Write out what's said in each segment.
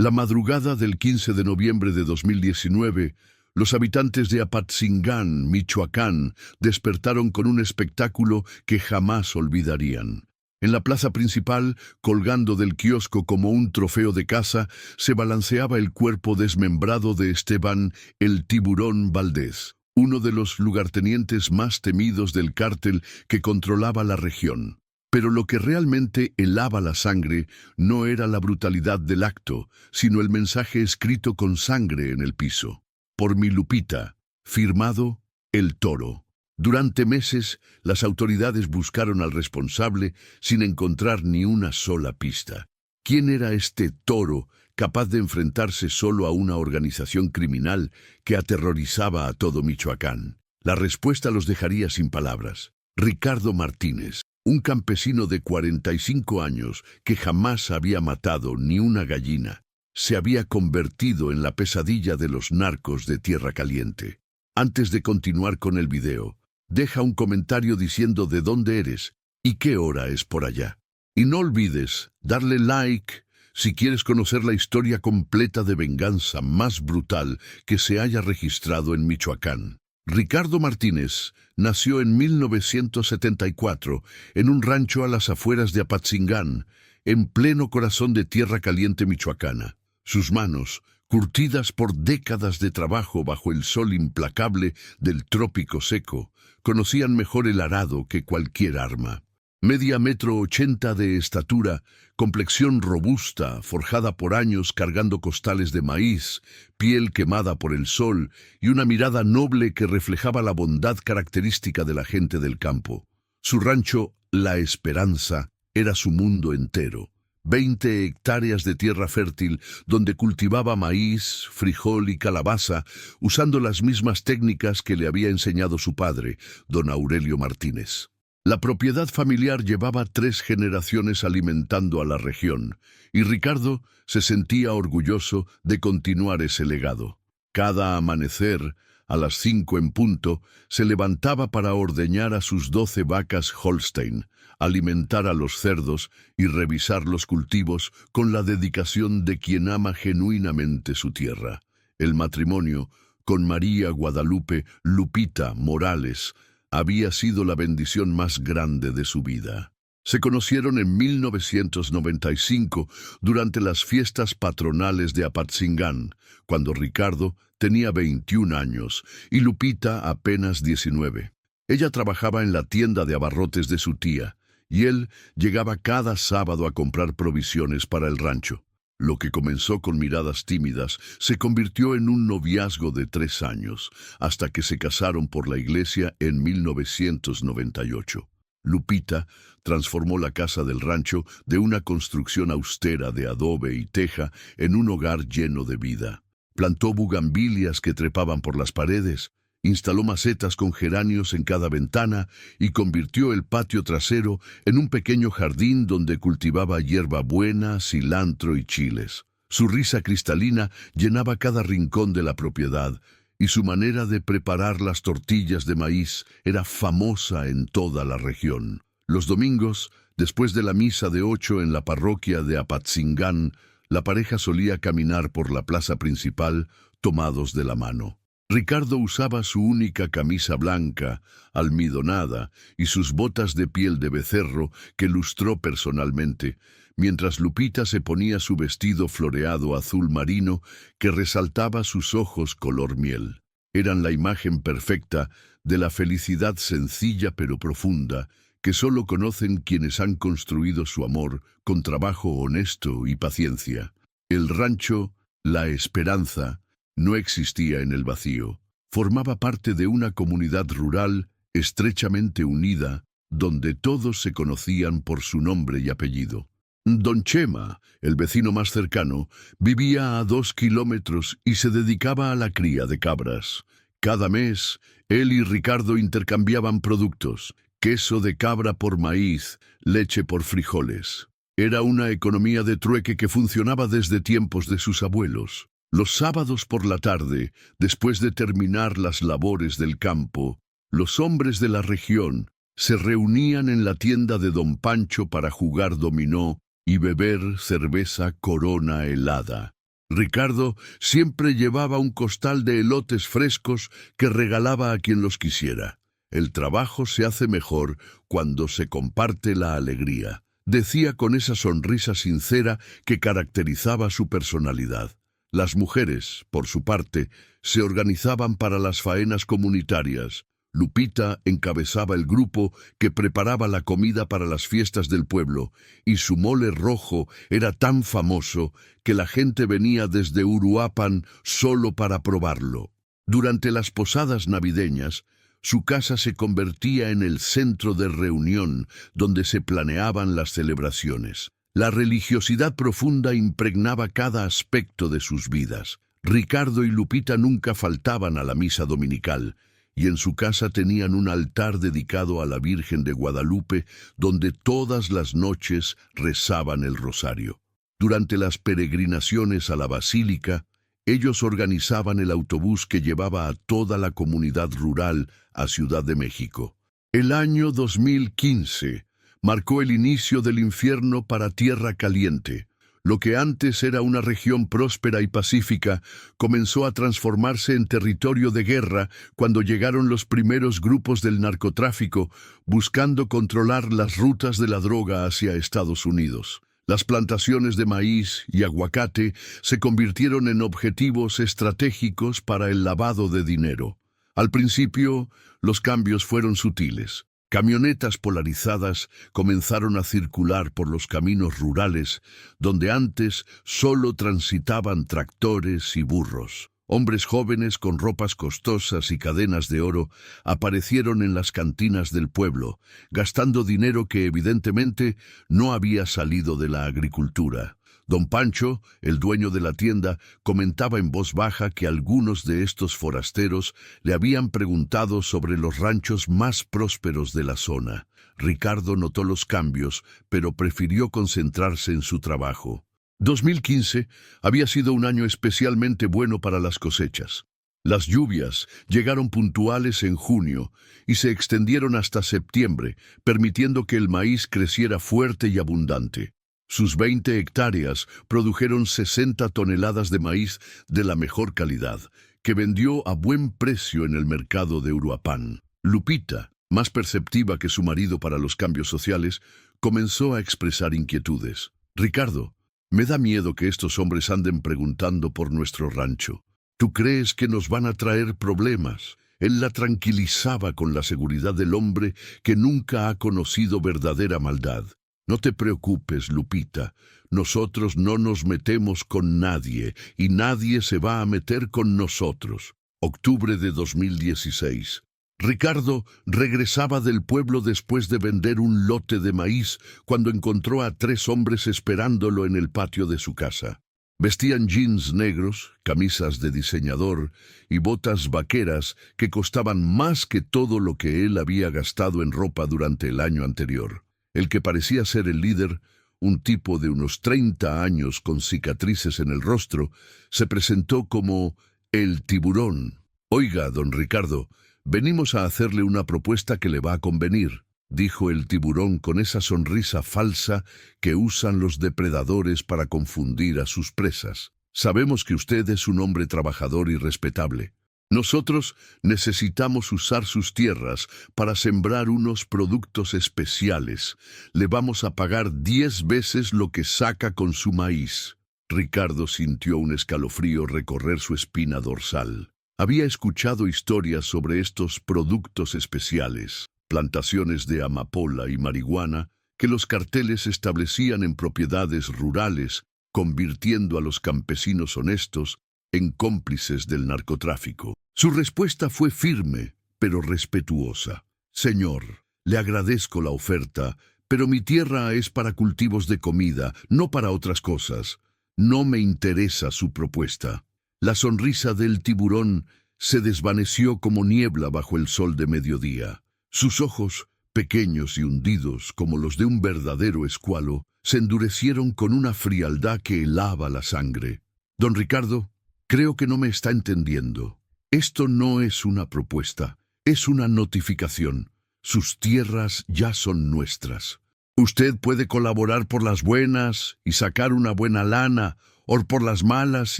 La madrugada del 15 de noviembre de 2019, los habitantes de Apatzingán, Michoacán, despertaron con un espectáculo que jamás olvidarían. En la plaza principal, colgando del kiosco como un trofeo de caza, se balanceaba el cuerpo desmembrado de Esteban el Tiburón Valdés, uno de los lugartenientes más temidos del cártel que controlaba la región. Pero lo que realmente helaba la sangre no era la brutalidad del acto, sino el mensaje escrito con sangre en el piso. Por mi Lupita, firmado El Toro. Durante meses, las autoridades buscaron al responsable sin encontrar ni una sola pista. ¿Quién era este toro capaz de enfrentarse solo a una organización criminal que aterrorizaba a todo Michoacán? La respuesta los dejaría sin palabras. Ricardo Martínez, un campesino de 45 años que jamás había matado ni una gallina, se había convertido en la pesadilla de los narcos de Tierra Caliente. Antes de continuar con el video, deja un comentario diciendo de dónde eres y qué hora es por allá. Y no olvides darle like si quieres conocer la historia completa de venganza más brutal que se haya registrado en Michoacán. Ricardo Martínez nació en 1974 en un rancho a las afueras de Apatzingán, en pleno corazón de Tierra Caliente michoacana. Sus manos, curtidas por décadas de trabajo bajo el sol implacable del trópico seco, conocían mejor el arado que cualquier arma. Media metro 80 de estatura, complexión robusta, forjada por años cargando costales de maíz, piel quemada por el sol y una mirada noble que reflejaba la bondad característica de la gente del campo. Su rancho, La Esperanza, era su mundo entero. 20 hectáreas de tierra fértil donde cultivaba maíz, frijol y calabaza, usando las mismas técnicas que le había enseñado su padre, don Aurelio Martínez. La propiedad familiar llevaba 3 generaciones alimentando a la región, y Ricardo se sentía orgulloso de continuar ese legado. Cada amanecer, a las 5 en punto, se levantaba para ordeñar a sus 12 vacas Holstein, alimentar a los cerdos y revisar los cultivos con la dedicación de quien ama genuinamente su tierra. El matrimonio con María Guadalupe Lupita Morales había sido la bendición más grande de su vida. Se conocieron en 1995 durante las fiestas patronales de Apatzingán, cuando Ricardo tenía 21 años y Lupita apenas 19. Ella trabajaba en la tienda de abarrotes de su tía, y él llegaba cada sábado a comprar provisiones para el rancho. Lo que comenzó con miradas tímidas se convirtió en un noviazgo de 3 años, hasta que se casaron por la iglesia en 1998. Lupita transformó la casa del rancho de una construcción austera de adobe y teja en un hogar lleno de vida. Plantó bugambilias que trepaban por las paredes, instaló macetas con geranios en cada ventana y convirtió el patio trasero en un pequeño jardín donde cultivaba hierbabuena, cilantro y chiles. Su risa cristalina llenaba cada rincón de la propiedad y su manera de preparar las tortillas de maíz era famosa en toda la región. Los domingos, después de la misa de 8 en la parroquia de Apatzingán, la pareja solía caminar por la plaza principal tomados de la mano. Ricardo usaba su única camisa blanca, almidonada, y sus botas de piel de becerro que lustró personalmente, mientras Lupita se ponía su vestido floreado azul marino que resaltaba sus ojos color miel. Eran la imagen perfecta de la felicidad sencilla pero profunda que solo conocen quienes han construido su amor con trabajo honesto y paciencia. El rancho, La Esperanza, no existía en el vacío. Formaba parte de una comunidad rural estrechamente unida, donde todos se conocían por su nombre y apellido. Don Chema, el vecino más cercano, vivía a 2 kilómetros y se dedicaba a la cría de cabras. Cada mes, él y Ricardo intercambiaban productos: queso de cabra por maíz, leche por frijoles. Era una economía de trueque que funcionaba desde tiempos de sus abuelos. Los sábados por la tarde, después de terminar las labores del campo, los hombres de la región se reunían en la tienda de don Pancho para jugar dominó y beber cerveza Corona helada. Ricardo siempre llevaba un costal de elotes frescos que regalaba a quien los quisiera. El trabajo se hace mejor cuando se comparte la alegría, decía con esa sonrisa sincera que caracterizaba su personalidad. Las mujeres, por su parte, se organizaban para las faenas comunitarias. Lupita encabezaba el grupo que preparaba la comida para las fiestas del pueblo, y su mole rojo era tan famoso que la gente venía desde Uruapan solo para probarlo. Durante las posadas navideñas, su casa se convertía en el centro de reunión donde se planeaban las celebraciones. La religiosidad profunda impregnaba cada aspecto de sus vidas. Ricardo y Lupita nunca faltaban a la misa dominical, y en su casa tenían un altar dedicado a la Virgen de Guadalupe, donde todas las noches rezaban el rosario. Durante las peregrinaciones a la basílica, ellos organizaban el autobús que llevaba a toda la comunidad rural a Ciudad de México. El año 2015 marcó el inicio del infierno para Tierra Caliente. Lo que antes era una región próspera y pacífica comenzó a transformarse en territorio de guerra cuando llegaron los primeros grupos del narcotráfico buscando controlar las rutas de la droga hacia Estados Unidos. Las plantaciones de maíz y aguacate se convirtieron en objetivos estratégicos para el lavado de dinero. Al principio, los cambios fueron sutiles. Camionetas polarizadas comenzaron a circular por los caminos rurales, donde antes solo transitaban tractores y burros. Hombres jóvenes con ropas costosas y cadenas de oro aparecieron en las cantinas del pueblo, gastando dinero que evidentemente no había salido de la agricultura. Don Pancho, el dueño de la tienda, comentaba en voz baja que algunos de estos forasteros le habían preguntado sobre los ranchos más prósperos de la zona. Ricardo notó los cambios, pero prefirió concentrarse en su trabajo. 2015 había sido un año especialmente bueno para las cosechas. Las lluvias llegaron puntuales en junio y se extendieron hasta septiembre, permitiendo que el maíz creciera fuerte y abundante. Sus 20 hectáreas produjeron 60 toneladas de maíz de la mejor calidad, que vendió a buen precio en el mercado de Uruapan. Lupita, más perceptiva que su marido para los cambios sociales, comenzó a expresar inquietudes. Ricardo, me da miedo que estos hombres anden preguntando por nuestro rancho. ¿Tú crees que nos van a traer problemas? Él la tranquilizaba con la seguridad del hombre que nunca ha conocido verdadera maldad. No te preocupes, Lupita. Nosotros no nos metemos con nadie y nadie se va a meter con nosotros. Octubre de 2016. Ricardo regresaba del pueblo después de vender un lote de maíz cuando encontró a 3 hombres esperándolo en el patio de su casa. Vestían jeans negros, camisas de diseñador y botas vaqueras que costaban más que todo lo que él había gastado en ropa durante el año anterior. El que parecía ser el líder, un tipo de unos 30 años con cicatrices en el rostro, se presentó como el Tiburón. Oiga, don Ricardo, venimos a hacerle una propuesta que le va a convenir, dijo el Tiburón con esa sonrisa falsa que usan los depredadores para confundir a sus presas. Sabemos que usted es un hombre trabajador y respetable. Nosotros necesitamos usar sus tierras para sembrar unos productos especiales. Le vamos a pagar 10 veces lo que saca con su maíz. Ricardo sintió un escalofrío recorrer su espina dorsal. Había escuchado historias sobre estos productos especiales, plantaciones de amapola y marihuana, que los carteles establecían en propiedades rurales, convirtiendo a los campesinos honestos en cómplices del narcotráfico. Su respuesta fue firme, pero respetuosa. Señor, le agradezco la oferta, pero mi tierra es para cultivos de comida, no para otras cosas. No me interesa su propuesta. La sonrisa del Tiburón se desvaneció como niebla bajo el sol de mediodía. Sus ojos, pequeños y hundidos como los de un verdadero escualo, se endurecieron con una frialdad que helaba la sangre. Don Ricardo, creo que no me está entendiendo. Esto no es una propuesta, es una notificación. Sus tierras ya son nuestras. Usted puede colaborar por las buenas y sacar una buena lana, o por las malas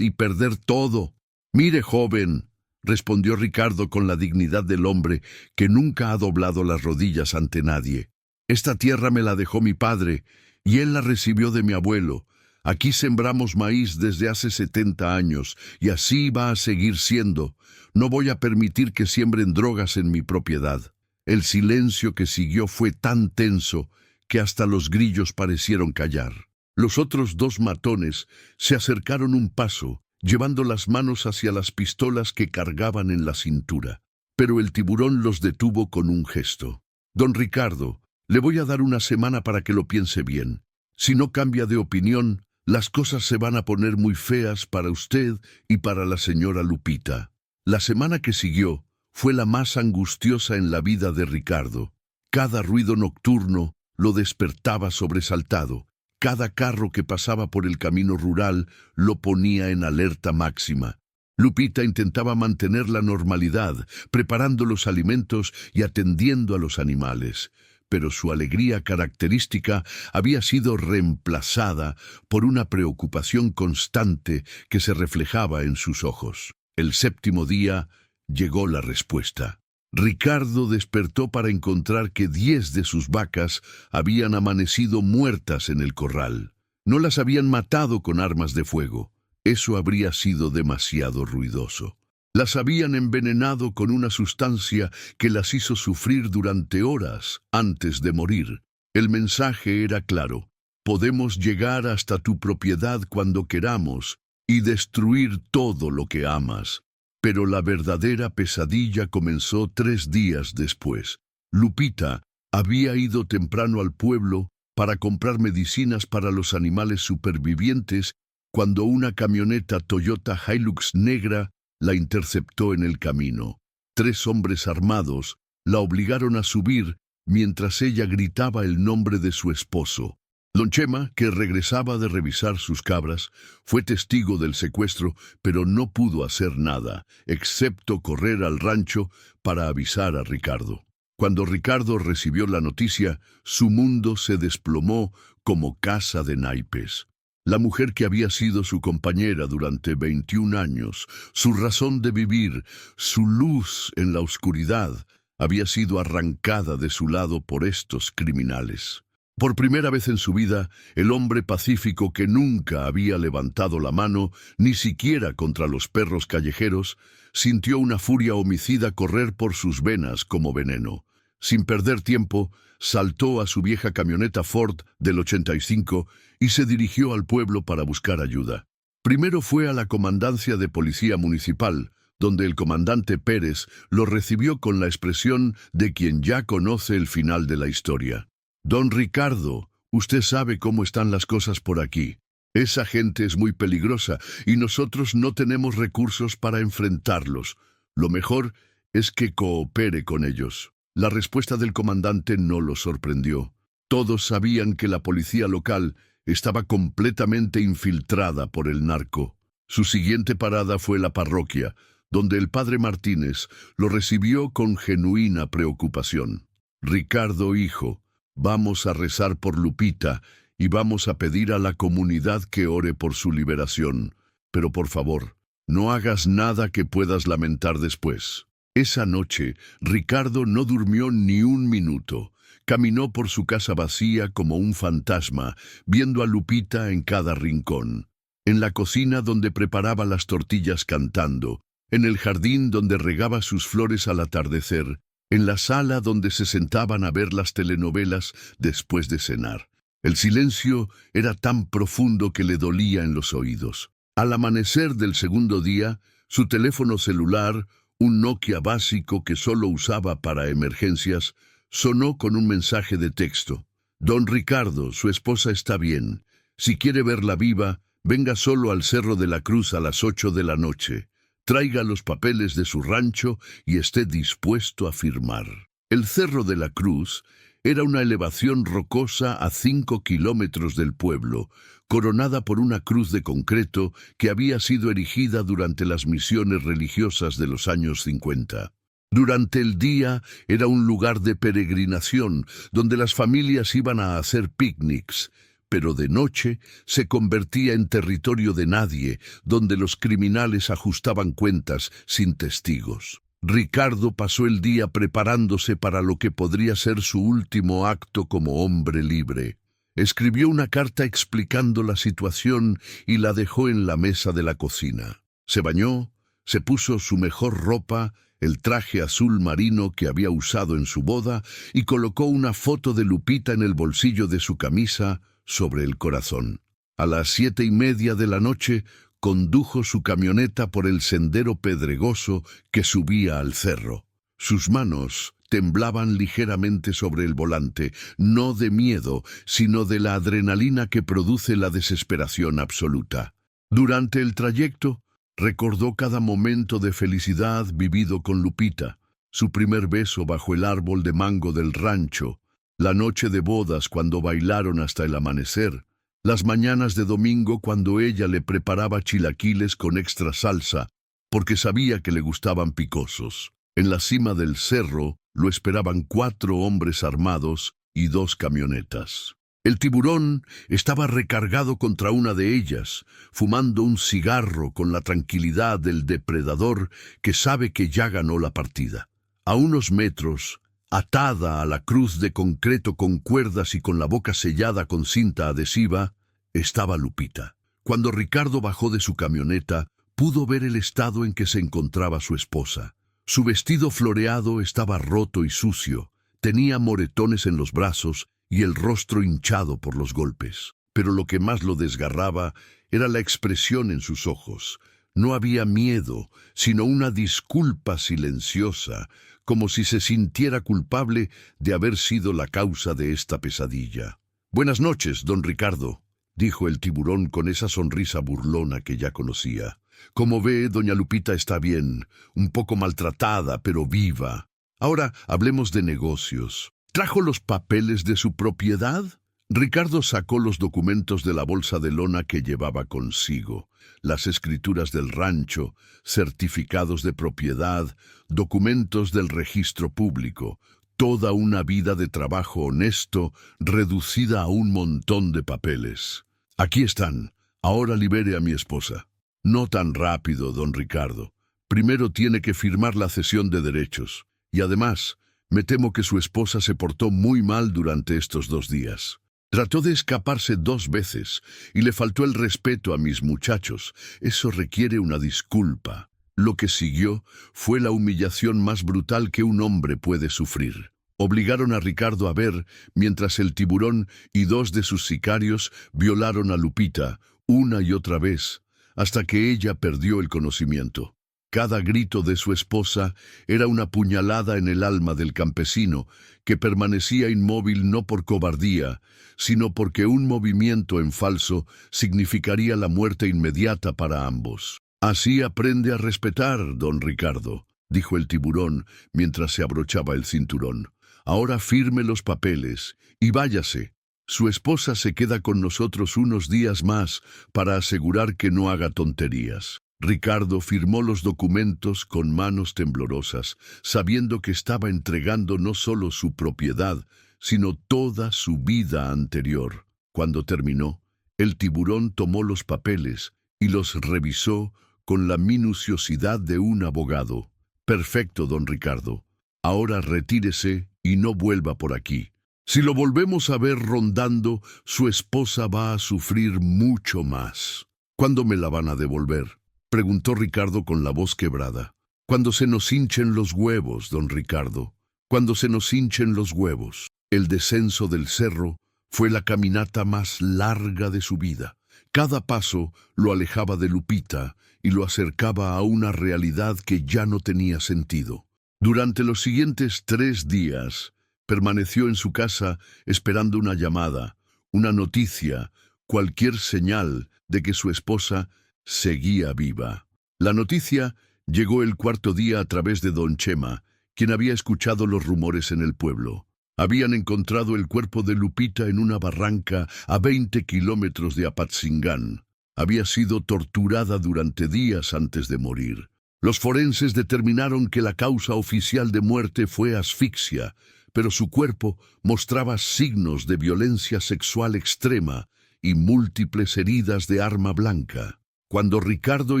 y perder todo. Mire, joven, respondió Ricardo con la dignidad del hombre que nunca ha doblado las rodillas ante nadie. Esta tierra me la dejó mi padre, y él la recibió de mi abuelo. Aquí sembramos maíz desde hace 70 años, y así va a seguir siendo. No voy a permitir que siembren drogas en mi propiedad. El silencio que siguió fue tan tenso que hasta los grillos parecieron callar. Los otros dos matones se acercaron un paso, llevando las manos hacia las pistolas que cargaban en la cintura. Pero el tiburón los detuvo con un gesto. Don Ricardo, le voy a dar una semana para que lo piense bien. Si no cambia de opinión, las cosas se van a poner muy feas para usted y para la señora Lupita. La semana que siguió fue la más angustiosa en la vida de Ricardo. Cada ruido nocturno lo despertaba sobresaltado. Cada carro que pasaba por el camino rural lo ponía en alerta máxima. Lupita intentaba mantener la normalidad, preparando los alimentos y atendiendo a los animales, pero su alegría característica había sido reemplazada por una preocupación constante que se reflejaba en sus ojos. El séptimo día llegó la respuesta. Ricardo despertó para encontrar que 10 de sus vacas habían amanecido muertas en el corral. No las habían matado con armas de fuego. Eso habría sido demasiado ruidoso. Las habían envenenado con una sustancia que las hizo sufrir durante horas antes de morir. El mensaje era claro: podemos llegar hasta tu propiedad cuando queramos y destruir todo lo que amas. Pero la verdadera pesadilla comenzó 3 días después. Lupita había ido temprano al pueblo para comprar medicinas para los animales supervivientes cuando una camioneta Toyota Hilux negra la interceptó en el camino. 3 hombres armados la obligaron a subir mientras ella gritaba el nombre de su esposo. Don Chema, que regresaba de revisar sus cabras, fue testigo del secuestro, pero no pudo hacer nada, excepto correr al rancho para avisar a Ricardo. Cuando Ricardo recibió la noticia, su mundo se desplomó como casa de naipes. La mujer que había sido su compañera durante 21 años, su razón de vivir, su luz en la oscuridad, había sido arrancada de su lado por estos criminales. Por primera vez en su vida, el hombre pacífico que nunca había levantado la mano, ni siquiera contra los perros callejeros, sintió una furia homicida correr por sus venas como veneno. Sin perder tiempo, saltó a su vieja camioneta Ford del 85 y se dirigió al pueblo para buscar ayuda. Primero fue a la comandancia de policía municipal, donde el comandante Pérez lo recibió con la expresión de quien ya conoce el final de la historia. Don Ricardo, usted sabe cómo están las cosas por aquí. Esa gente es muy peligrosa y nosotros no tenemos recursos para enfrentarlos. Lo mejor es que coopere con ellos. La respuesta del comandante no lo sorprendió. Todos sabían que la policía local estaba completamente infiltrada por el narco. Su siguiente parada fue la parroquia, donde el padre Martínez lo recibió con genuina preocupación. Ricardo, hijo, vamos a rezar por Lupita y vamos a pedir a la comunidad que ore por su liberación. Pero por favor, no hagas nada que puedas lamentar después. Esa noche, Ricardo no durmió ni un minuto. Caminó por su casa vacía como un fantasma, viendo a Lupita en cada rincón. En la cocina donde preparaba las tortillas cantando, en el jardín donde regaba sus flores al atardecer, en la sala donde se sentaban a ver las telenovelas después de cenar. El silencio era tan profundo que le dolía en los oídos. Al amanecer del segundo día, su teléfono celular, un Nokia básico que solo usaba para emergencias, sonó con un mensaje de texto. Don Ricardo, su esposa está bien. Si quiere verla viva, venga solo al Cerro de la Cruz a las 8 de la noche. Traiga los papeles de su rancho y esté dispuesto a firmar. El Cerro de la Cruz era una elevación rocosa a 5 kilómetros del pueblo, coronada por una cruz de concreto que había sido erigida durante las misiones religiosas de los años 50. Durante el día era un lugar de peregrinación, donde las familias iban a hacer picnics, pero de noche se convertía en territorio de nadie, donde los criminales ajustaban cuentas sin testigos. Ricardo pasó el día preparándose para lo que podría ser su último acto como hombre libre. Escribió una carta explicando la situación y la dejó en la mesa de la cocina. Se bañó, se puso su mejor ropa, el traje azul marino que había usado en su boda, y colocó una foto de Lupita en el bolsillo de su camisa sobre el corazón. A las 7:30 de la noche condujo su camioneta por el sendero pedregoso que subía al cerro. Sus manos temblaban ligeramente sobre el volante, no de miedo, sino de la adrenalina que produce la desesperación absoluta. Durante el trayecto, recordó cada momento de felicidad vivido con Lupita, su primer beso bajo el árbol de mango del rancho, la noche de bodas cuando bailaron hasta el amanecer, las mañanas de domingo cuando ella le preparaba chilaquiles con extra salsa, porque sabía que le gustaban picosos. En la cima del cerro lo esperaban 4 hombres armados y 2 camionetas. El tiburón estaba recargado contra una de ellas, fumando un cigarro con la tranquilidad del depredador que sabe que ya ganó la partida. A unos metros, atada a la cruz de concreto con cuerdas y con la boca sellada con cinta adhesiva, estaba Lupita. Cuando Ricardo bajó de su camioneta, pudo ver el estado en que se encontraba su esposa. Su vestido floreado estaba roto y sucio, tenía moretones en los brazos y el rostro hinchado por los golpes. Pero lo que más lo desgarraba era la expresión en sus ojos. No había miedo, sino una disculpa silenciosa, como si se sintiera culpable de haber sido la causa de esta pesadilla. «Buenas noches, don Ricardo», dijo el tiburón con esa sonrisa burlona que ya conocía. «Como ve, doña Lupita está bien, un poco maltratada, pero viva. Ahora hablemos de negocios. ¿Trajo los papeles de su propiedad?» Ricardo sacó los documentos de la bolsa de lona que llevaba consigo. Las escrituras del rancho, certificados de propiedad, documentos del registro público. Toda una vida de trabajo honesto reducida a un montón de papeles. «Aquí están. Ahora libere a mi esposa». «No tan rápido, don Ricardo. Primero tiene que firmar la cesión de derechos. Y además, me temo que su esposa se portó muy mal durante estos 2 días. Trató de escaparse 2 veces y le faltó el respeto a mis muchachos. Eso requiere una disculpa». Lo que siguió fue la humillación más brutal que un hombre puede sufrir. Obligaron a Ricardo a ver mientras el tiburón y 2 de sus sicarios violaron a Lupita una y otra vez, hasta que ella perdió el conocimiento. Cada grito de su esposa era una puñalada en el alma del campesino, que permanecía inmóvil no por cobardía, sino porque un movimiento en falso significaría la muerte inmediata para ambos. «Así aprende a respetar, don Ricardo», dijo el tiburón mientras se abrochaba el cinturón. «Ahora firme los papeles y váyase. Su esposa se queda con nosotros unos días más para asegurar que no haga tonterías». Ricardo firmó los documentos con manos temblorosas, sabiendo que estaba entregando no solo su propiedad, sino toda su vida anterior. Cuando terminó, el tiburón tomó los papeles y los revisó con la minuciosidad de un abogado. «Perfecto, don Ricardo. Ahora retírese y no vuelva por aquí. Si lo volvemos a ver rondando, su esposa va a sufrir mucho más». «¿Cuándo me la van a devolver?», preguntó Ricardo con la voz quebrada. «Cuando se nos hinchen los huevos, don Ricardo. Cuando se nos hinchen los huevos». El descenso del cerro fue la caminata más larga de su vida. Cada paso lo alejaba de Lupita y lo acercaba a una realidad que ya no tenía sentido. Durante los siguientes 3 días, permaneció en su casa esperando una llamada, una noticia, cualquier señal de que su esposa seguía viva. La noticia llegó el 4.º día a través de don Chema, quien había escuchado los rumores en el pueblo. Habían encontrado el cuerpo de Lupita en una barranca a 20 kilómetros de Apatzingán. Había sido torturada durante días antes de morir. Los forenses determinaron que la causa oficial de muerte fue asfixia, pero su cuerpo mostraba signos de violencia sexual extrema y múltiples heridas de arma blanca. Cuando Ricardo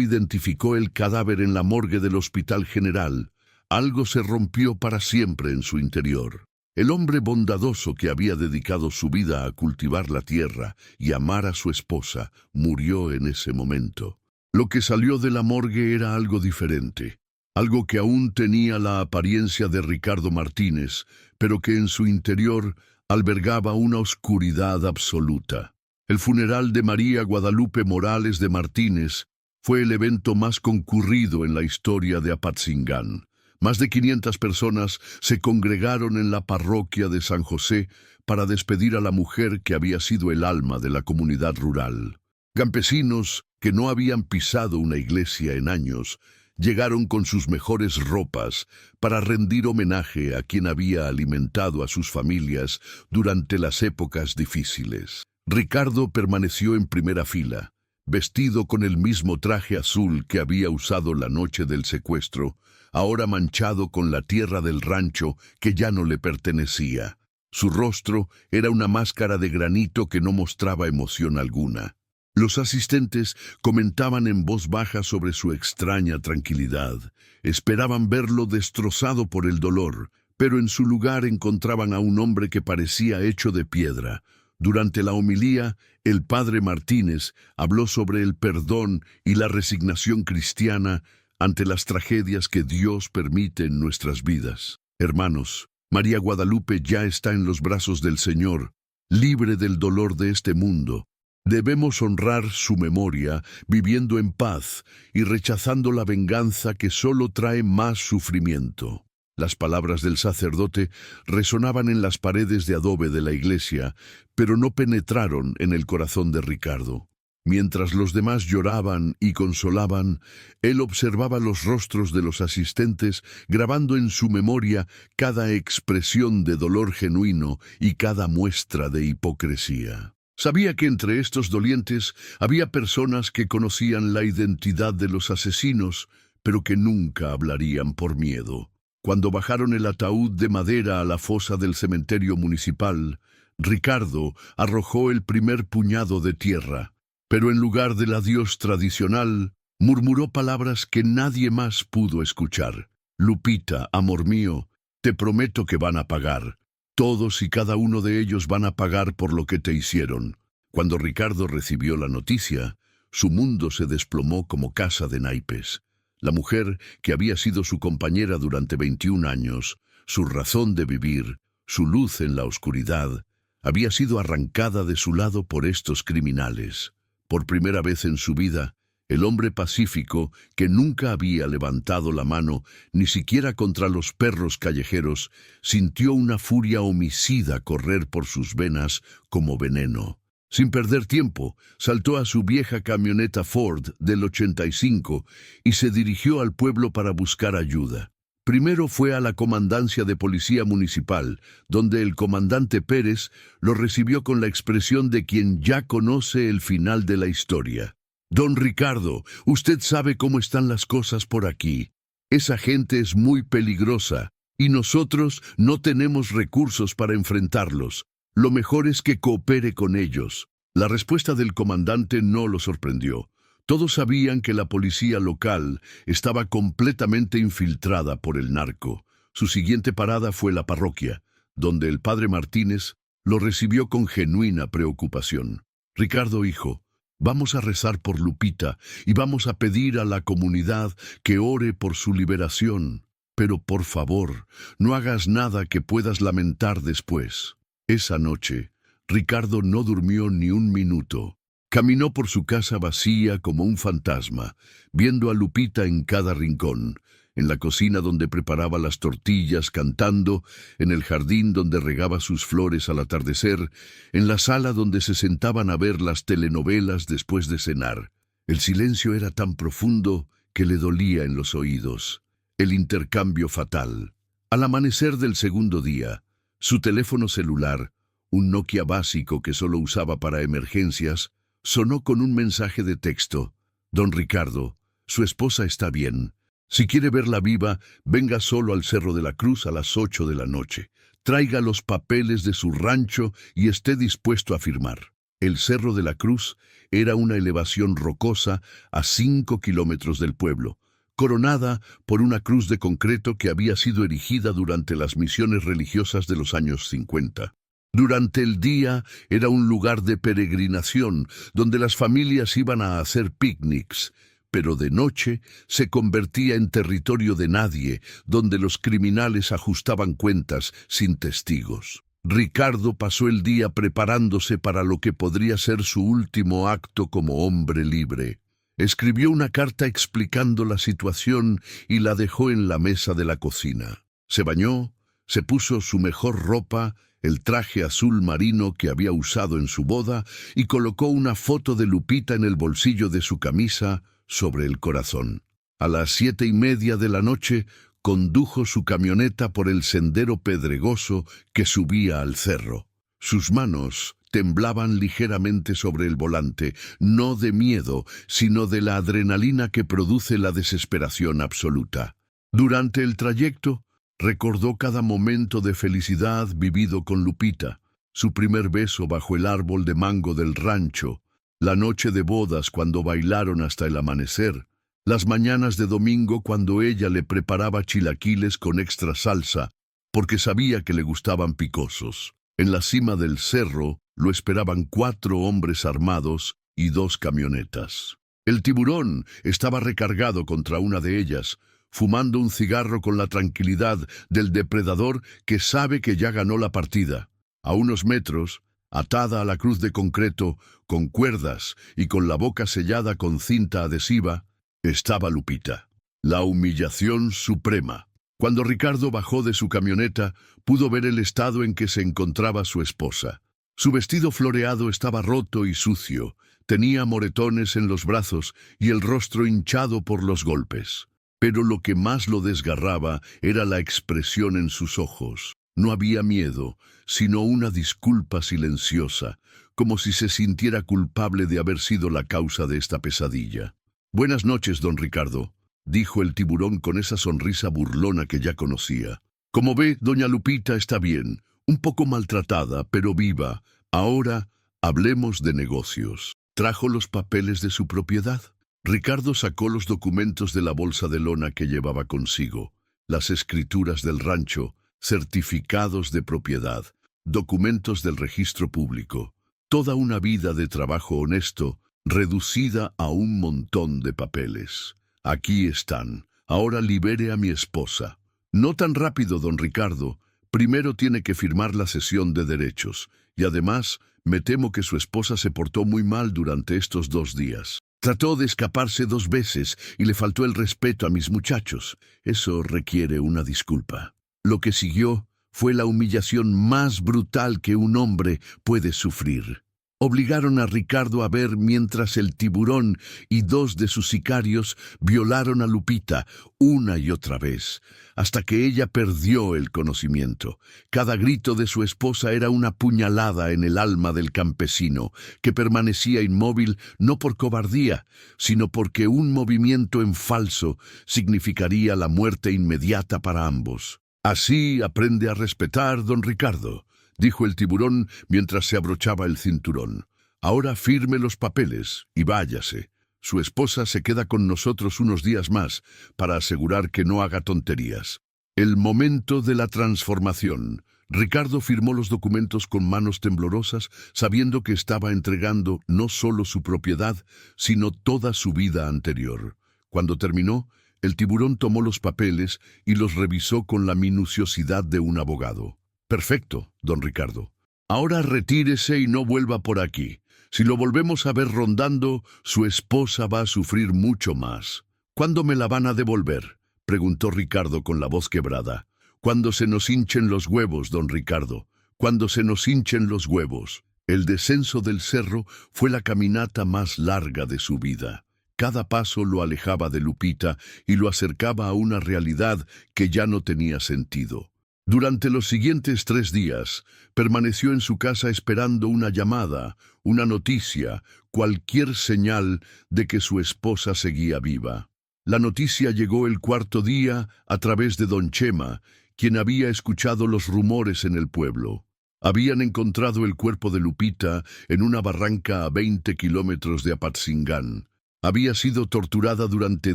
identificó el cadáver en la morgue del Hospital General, algo se rompió para siempre en su interior. El hombre bondadoso que había dedicado su vida a cultivar la tierra y amar a su esposa murió en ese momento. Lo que salió de la morgue era algo diferente, algo que aún tenía la apariencia de Ricardo Martínez, pero que en su interior albergaba una oscuridad absoluta. El funeral de María Guadalupe Morales de Martínez fue el evento más concurrido en la historia de Apatzingán. Más de 500 personas se congregaron en la parroquia de San José para despedir a la mujer que había sido el alma de la comunidad rural. Campesinos que no habían pisado una iglesia en años llegaron con sus mejores ropas para rendir homenaje a quien había alimentado a sus familias durante las épocas difíciles. Ricardo permaneció en primera fila, vestido con el mismo traje azul que había usado la noche del secuestro, ahora manchado con la tierra del rancho que ya no le pertenecía. Su rostro era una máscara de granito que no mostraba emoción alguna. Los asistentes comentaban en voz baja sobre su extraña tranquilidad. Esperaban verlo destrozado por el dolor, pero en su lugar encontraban a un hombre que parecía hecho de piedra. Durante la homilía, el padre Martínez habló sobre el perdón y la resignación cristiana ante las tragedias que Dios permite en nuestras vidas. Hermanos, María Guadalupe ya está en los brazos del Señor, libre del dolor de este mundo. Debemos honrar su memoria, viviendo en paz y rechazando la venganza que solo trae más sufrimiento. Las palabras del sacerdote resonaban en las paredes de adobe de la iglesia, pero no penetraron en el corazón de Ricardo. Mientras los demás lloraban y consolaban, él observaba los rostros de los asistentes, grabando en su memoria cada expresión de dolor genuino y cada muestra de hipocresía. Sabía que entre estos dolientes había personas que conocían la identidad de los asesinos, pero que nunca hablarían por miedo. Cuando bajaron el ataúd de madera a la fosa del cementerio municipal, Ricardo arrojó el primer puñado de tierra, pero en lugar del adiós tradicional, murmuró palabras que nadie más pudo escuchar. Lupita, amor mío, te prometo que van a pagar. Todos y cada uno de ellos van a pagar por lo que te hicieron. Cuando Ricardo recibió la noticia, su mundo se desplomó como casa de naipes. La mujer, que había sido su compañera durante 21 años, su razón de vivir, su luz en la oscuridad, había sido arrancada de su lado por estos criminales. Por primera vez en su vida, el hombre pacífico, que nunca había levantado la mano, ni siquiera contra los perros callejeros, sintió una furia homicida correr por sus venas como veneno. Sin perder tiempo, saltó a su vieja camioneta Ford del 85 y se dirigió al pueblo para buscar ayuda. Primero fue a la comandancia de policía municipal, donde el comandante Pérez lo recibió con la expresión de quien ya conoce el final de la historia. Don Ricardo, usted sabe cómo están las cosas por aquí. Esa gente es muy peligrosa y nosotros no tenemos recursos para enfrentarlos. Lo mejor es que coopere con ellos. La respuesta del comandante no lo sorprendió. Todos sabían que la policía local estaba completamente infiltrada por el narco. Su siguiente parada fue la parroquia, donde el padre Martínez lo recibió con genuina preocupación. Ricardo, hijo, vamos a rezar por Lupita y vamos a pedir a la comunidad que ore por su liberación. Pero por favor, no hagas nada que puedas lamentar después. Esa noche, Ricardo no durmió ni un minuto. Caminó por su casa vacía como un fantasma, viendo a Lupita en cada rincón, en la cocina donde preparaba las tortillas cantando, en el jardín donde regaba sus flores al atardecer, en la sala donde se sentaban a ver las telenovelas después de cenar. El silencio era tan profundo que le dolía en los oídos. El intercambio fatal. Al amanecer del segundo día, su teléfono celular, un Nokia básico que solo usaba para emergencias, sonó con un mensaje de texto. Don Ricardo, su esposa está bien. Si quiere verla viva, venga solo al Cerro de la Cruz a las 8 de la noche. Traiga los papeles de su rancho y esté dispuesto a firmar. El Cerro de la Cruz era una elevación rocosa a 5 kilómetros del pueblo, coronada por una cruz de concreto que había sido erigida durante las misiones religiosas de los años 50. Durante el día era un lugar de peregrinación donde las familias iban a hacer picnics, pero de noche se convertía en territorio de nadie, donde los criminales ajustaban cuentas sin testigos. Ricardo pasó el día preparándose para lo que podría ser su último acto como hombre libre. Escribió una carta explicando la situación y la dejó en la mesa de la cocina. Se bañó, se puso su mejor ropa, el traje azul marino que había usado en su boda, y colocó una foto de Lupita en el bolsillo de su camisa sobre el corazón. A las 7:30 de la noche, condujo su camioneta por el sendero pedregoso que subía al cerro. Sus manos temblaban ligeramente sobre el volante, no de miedo, sino de la adrenalina que produce la desesperación absoluta. Durante el trayecto, recordó cada momento de felicidad vivido con Lupita, su primer beso bajo el árbol de mango del rancho, la noche de bodas cuando bailaron hasta el amanecer, las mañanas de domingo cuando ella le preparaba chilaquiles con extra salsa, porque sabía que le gustaban picosos. En la cima del cerro lo esperaban 4 hombres armados y 2 camionetas. El tiburón estaba recargado contra una de ellas, fumando un cigarro con la tranquilidad del depredador que sabe que ya ganó la partida. A unos metros, atada a la cruz de concreto, con cuerdas y con la boca sellada con cinta adhesiva, estaba Lupita. La humillación suprema. Cuando Ricardo bajó de su camioneta, pudo ver el estado en que se encontraba su esposa. Su vestido floreado estaba roto y sucio, tenía moretones en los brazos y el rostro hinchado por los golpes. Pero lo que más lo desgarraba era la expresión en sus ojos. No había miedo, sino una disculpa silenciosa, como si se sintiera culpable de haber sido la causa de esta pesadilla. «Buenas noches, don Ricardo», dijo el tiburón con esa sonrisa burlona que ya conocía. «Como ve, doña Lupita está bien, un poco maltratada, pero viva. Ahora hablemos de negocios. ¿Trajo los papeles de su propiedad?» Ricardo sacó los documentos de la bolsa de lona que llevaba consigo, las escrituras del rancho, certificados de propiedad, documentos del registro público, toda una vida de trabajo honesto, reducida a un montón de papeles. «Aquí están. Ahora libere a mi esposa». «No tan rápido, don Ricardo. Primero tiene que firmar la cesión de derechos. Y además, me temo que su esposa se portó muy mal durante estos 2 días. Trató de escaparse 2 veces y le faltó el respeto a mis muchachos. Eso requiere una disculpa». Lo que siguió fue la humillación más brutal que un hombre puede sufrir. Obligaron a Ricardo a ver mientras el tiburón y 2 de sus sicarios violaron a Lupita una y otra vez, hasta que ella perdió el conocimiento. Cada grito de su esposa era una puñalada en el alma del campesino, que permanecía inmóvil no por cobardía, sino porque un movimiento en falso significaría la muerte inmediata para ambos. «Así aprende a respetar, don Ricardo», dijo el tiburón mientras se abrochaba el cinturón. «Ahora firme los papeles y váyase. Su esposa se queda con nosotros unos días más para asegurar que no haga tonterías». El momento de la transformación. Ricardo firmó los documentos con manos temblorosas, sabiendo que estaba entregando no solo su propiedad, sino toda su vida anterior. Cuando terminó, el tiburón tomó los papeles y los revisó con la minuciosidad de un abogado. «Perfecto, don Ricardo. Ahora retírese y no vuelva por aquí. Si lo volvemos a ver rondando, su esposa va a sufrir mucho más». «¿Cuándo me la van a devolver?», preguntó Ricardo con la voz quebrada. «Cuando se nos hinchen los huevos, don Ricardo. Cuando se nos hinchen los huevos». El descenso del cerro fue la caminata más larga de su vida. Cada paso lo alejaba de Lupita y lo acercaba a una realidad que ya no tenía sentido. Durante los siguientes 3 días, permaneció en su casa esperando una llamada, una noticia, cualquier señal de que su esposa seguía viva. La noticia llegó el 4.º día a través de don Chema, quien había escuchado los rumores en el pueblo. Habían encontrado el cuerpo de Lupita en una barranca a 20 kilómetros de Apatzingán. Había sido torturada durante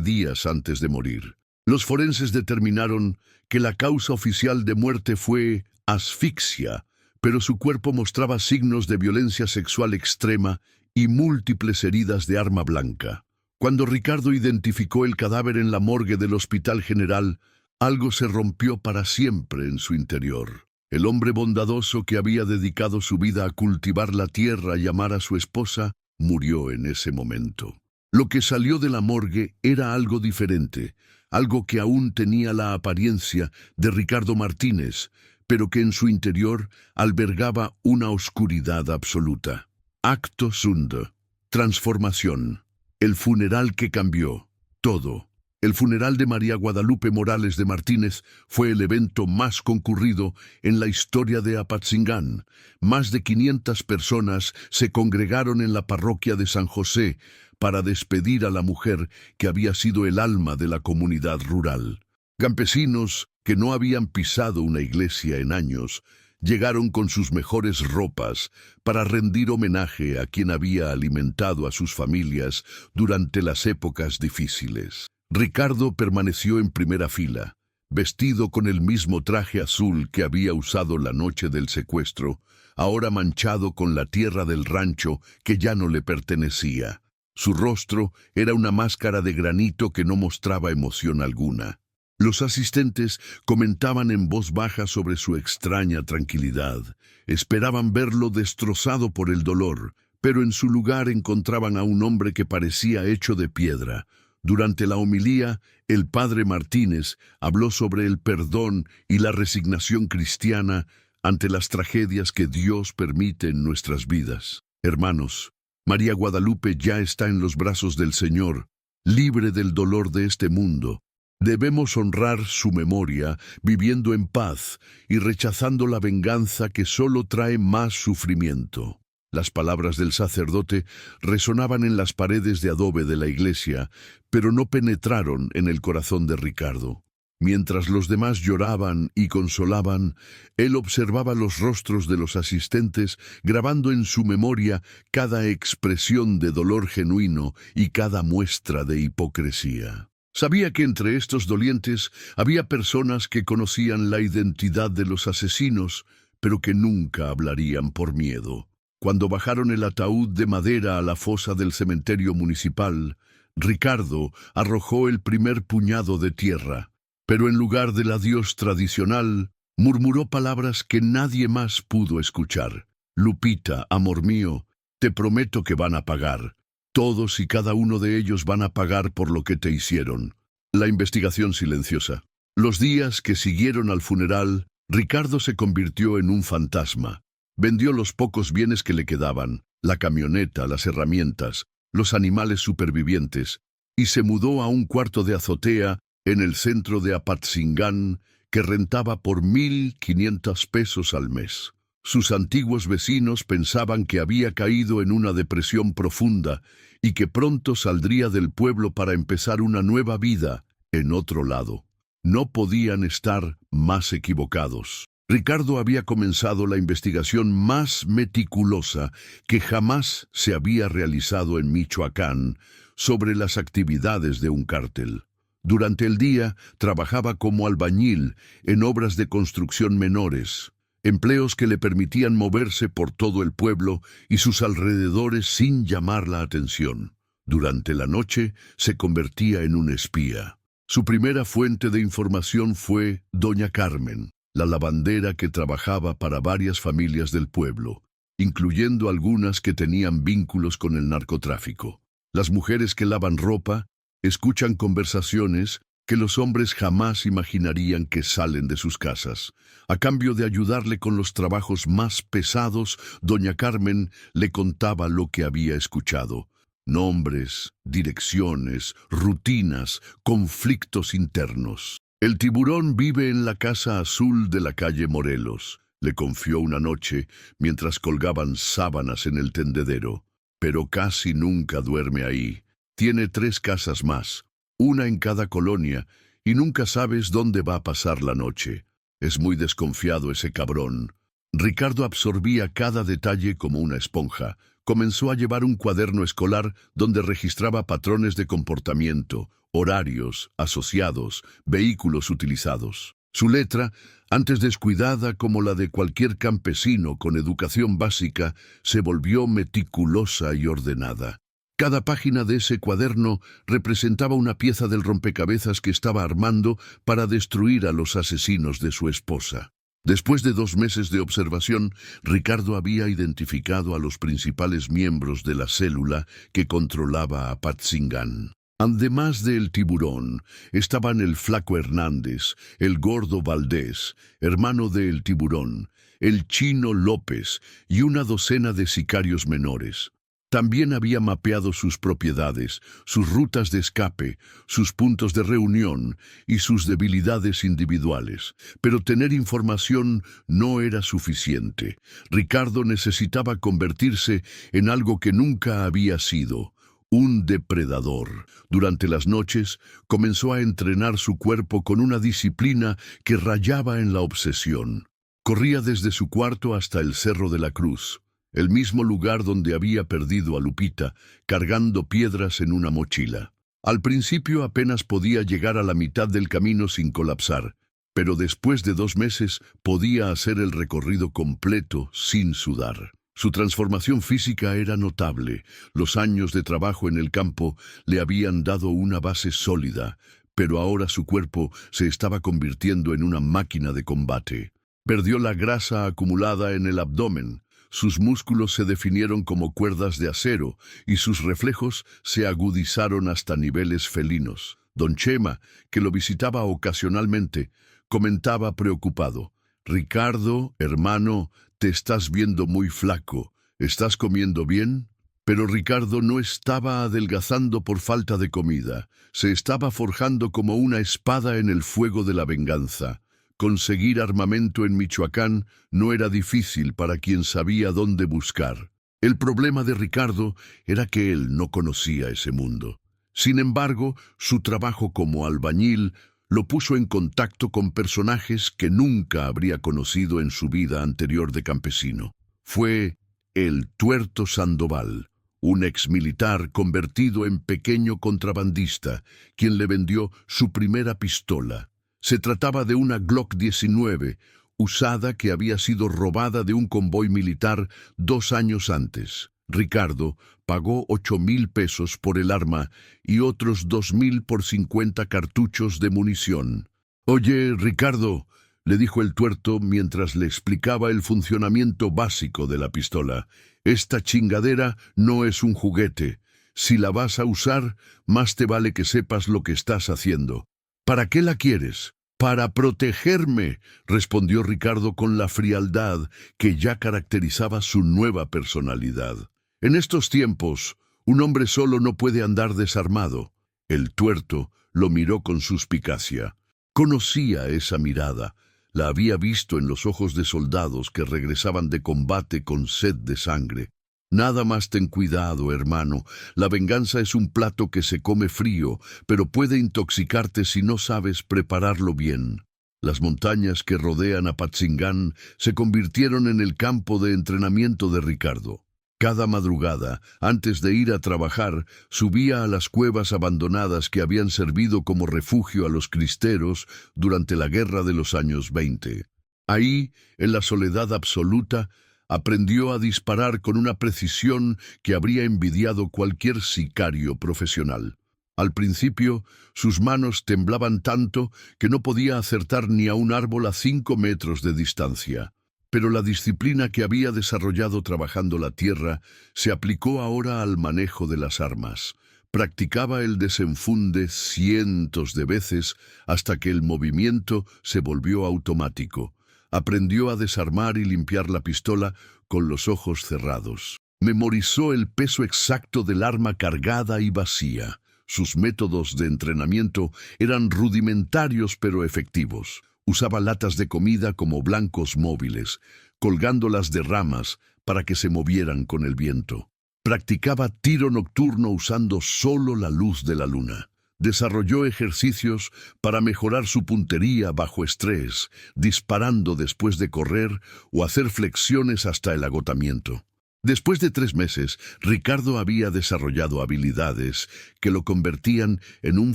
días antes de morir. Los forenses determinaron que la causa oficial de muerte fue asfixia, pero su cuerpo mostraba signos de violencia sexual extrema y múltiples heridas de arma blanca. Cuando Ricardo identificó el cadáver en la morgue del Hospital General, algo se rompió para siempre en su interior. El hombre bondadoso que había dedicado su vida a cultivar la tierra y amar a su esposa, murió en ese momento. Lo que salió de la morgue era algo diferente, algo que aún tenía la apariencia de Ricardo Martínez, pero que en su interior albergaba una oscuridad absoluta. Acto segundo. Transformación. El funeral que cambió todo. El funeral de María Guadalupe Morales de Martínez fue el evento más concurrido en la historia de Apatzingán. Más de 500 personas se congregaron en la parroquia de San José para despedir a la mujer que había sido el alma de la comunidad rural. Campesinos que no habían pisado una iglesia en años llegaron con sus mejores ropas para rendir homenaje a quien había alimentado a sus familias durante las épocas difíciles. Ricardo permaneció en primera fila, vestido con el mismo traje azul que había usado la noche del secuestro, ahora manchado con la tierra del rancho que ya no le pertenecía. Su rostro era una máscara de granito que no mostraba emoción alguna. Los asistentes comentaban en voz baja sobre su extraña tranquilidad. Esperaban verlo destrozado por el dolor, pero en su lugar encontraban a un hombre que parecía hecho de piedra. Durante la homilía, el padre Martínez habló sobre el perdón y la resignación cristiana ante las tragedias que Dios permite en nuestras vidas. Hermanos, María Guadalupe ya está en los brazos del Señor, libre del dolor de este mundo. Debemos honrar su memoria, viviendo en paz y rechazando la venganza que solo trae más sufrimiento. Las palabras del sacerdote resonaban en las paredes de adobe de la iglesia, pero no penetraron en el corazón de Ricardo. Mientras los demás lloraban y consolaban, él observaba los rostros de los asistentes, grabando en su memoria cada expresión de dolor genuino y cada muestra de hipocresía. Sabía que entre estos dolientes había personas que conocían la identidad de los asesinos, pero que nunca hablarían por miedo. Cuando bajaron el ataúd de madera a la fosa del cementerio municipal, Ricardo arrojó el primer puñado de tierra, pero en lugar del adiós tradicional, murmuró palabras que nadie más pudo escuchar. Lupita, amor mío, te prometo que van a pagar. Todos y cada uno de ellos van a pagar por lo que te hicieron. La investigación silenciosa. Los días que siguieron al funeral, Ricardo se convirtió en un fantasma. Vendió los pocos bienes que le quedaban, la camioneta, las herramientas, los animales supervivientes, y se mudó a un cuarto de azotea en el centro de Apatzingán que rentaba por 1,500 pesos al mes. Sus antiguos vecinos pensaban que había caído en una depresión profunda y que pronto saldría del pueblo para empezar una nueva vida en otro lado. No podían estar más equivocados. Ricardo había comenzado la investigación más meticulosa que jamás se había realizado en Michoacán sobre las actividades de un cártel. Durante el día trabajaba como albañil en obras de construcción menores, empleos que le permitían moverse por todo el pueblo y sus alrededores sin llamar la atención. Durante la noche se convertía en un espía. Su primera fuente de información fue doña Carmen, la lavandera que trabajaba para varias familias del pueblo, incluyendo algunas que tenían vínculos con el narcotráfico. Las mujeres que lavan ropa escuchan conversaciones que los hombres jamás imaginarían que salen de sus casas. A cambio de ayudarle con los trabajos más pesados, doña Carmen le contaba lo que había escuchado. Nombres, direcciones, rutinas, conflictos internos. El tiburón vive en la casa azul de la calle Morelos, le confió una noche mientras colgaban sábanas en el tendedero. Pero casi nunca duerme ahí. Tiene 3 casas más, una en cada colonia, y nunca sabes dónde va a pasar la noche. Es muy desconfiado ese cabrón. Ricardo absorbía cada detalle como una esponja. Comenzó a llevar un cuaderno escolar donde registraba patrones de comportamiento, horarios, asociados, vehículos utilizados. Su letra, antes descuidada como la de cualquier campesino con educación básica, se volvió meticulosa y ordenada. Cada página de ese cuaderno representaba una pieza del rompecabezas que estaba armando para destruir a los asesinos de su esposa. Después de 2 meses de observación, Ricardo había identificado a los principales miembros de la célula que controlaba a Patzingán. Además del tiburón, estaban el flaco Hernández, el gordo Valdés, hermano del tiburón, el chino López y una docena de sicarios menores. También había mapeado sus propiedades, sus rutas de escape, sus puntos de reunión y sus debilidades individuales. Pero tener información no era suficiente. Ricardo necesitaba convertirse en algo que nunca había sido: un depredador. Durante las noches comenzó a entrenar su cuerpo con una disciplina que rayaba en la obsesión. Corría desde su cuarto hasta el Cerro de la Cruz, el mismo lugar donde había perdido a Lupita, cargando piedras en una mochila. Al principio apenas podía llegar a la mitad del camino sin colapsar, pero después de 2 meses podía hacer el recorrido completo sin sudar. Su transformación física era notable. Los años de trabajo en el campo le habían dado una base sólida, pero ahora su cuerpo se estaba convirtiendo en una máquina de combate. Perdió la grasa acumulada en el abdomen. Sus músculos se definieron como cuerdas de acero y sus reflejos se agudizaron hasta niveles felinos. Don Chema, que lo visitaba ocasionalmente, comentaba preocupado: «Ricardo, hermano, te estás viendo muy flaco. ¿Estás comiendo bien?». Pero Ricardo no estaba adelgazando por falta de comida. Se estaba forjando como una espada en el fuego de la venganza. Conseguir armamento en Michoacán no era difícil para quien sabía dónde buscar. El problema de Ricardo era que él no conocía ese mundo. Sin embargo, su trabajo como albañil lo puso en contacto con personajes que nunca habría conocido en su vida anterior de campesino. Fue el Tuerto Sandoval, un exmilitar convertido en pequeño contrabandista, quien le vendió su primera pistola. Se trataba de una Glock 19, usada, que había sido robada de un convoy militar 2 años antes. Ricardo pagó 8,000 pesos por el arma y otros 2,000 por 50 cartuchos de munición. «Oye, Ricardo», le dijo el tuerto mientras le explicaba el funcionamiento básico de la pistola, «esta chingadera no es un juguete. Si la vas a usar, más te vale que sepas lo que estás haciendo». «¿Para qué la quieres?». «Para protegerme», respondió Ricardo con la frialdad que ya caracterizaba su nueva personalidad. «En estos tiempos, un hombre solo no puede andar desarmado». El tuerto lo miró con suspicacia. Conocía esa mirada. La había visto en los ojos de soldados que regresaban de combate con sed de sangre. «Nada más ten cuidado, hermano. La venganza es un plato que se come frío, pero puede intoxicarte si no sabes prepararlo bien». Las montañas que rodean a Patzingán se convirtieron en el campo de entrenamiento de Ricardo. Cada madrugada, antes de ir a trabajar, subía a las cuevas abandonadas que habían servido como refugio a los cristeros durante la guerra de los años 20. Ahí, en la soledad absoluta, aprendió a disparar con una precisión que habría envidiado cualquier sicario profesional. Al principio, sus manos temblaban tanto que no podía acertar ni a un árbol a 5 metros de distancia. Pero la disciplina que había desarrollado trabajando la tierra se aplicó ahora al manejo de las armas. Practicaba el desenfunde cientos de veces hasta que el movimiento se volvió automático. Aprendió a desarmar y limpiar la pistola con los ojos cerrados. Memorizó el peso exacto del arma cargada y vacía. Sus métodos de entrenamiento eran rudimentarios pero efectivos. Usaba latas de comida como blancos móviles, colgándolas de ramas para que se movieran con el viento. Practicaba tiro nocturno usando solo la luz de la luna. Desarrolló ejercicios para mejorar su puntería bajo estrés, disparando después de correr o hacer flexiones hasta el agotamiento. Después de 3 meses, Ricardo había desarrollado habilidades que lo convertían en un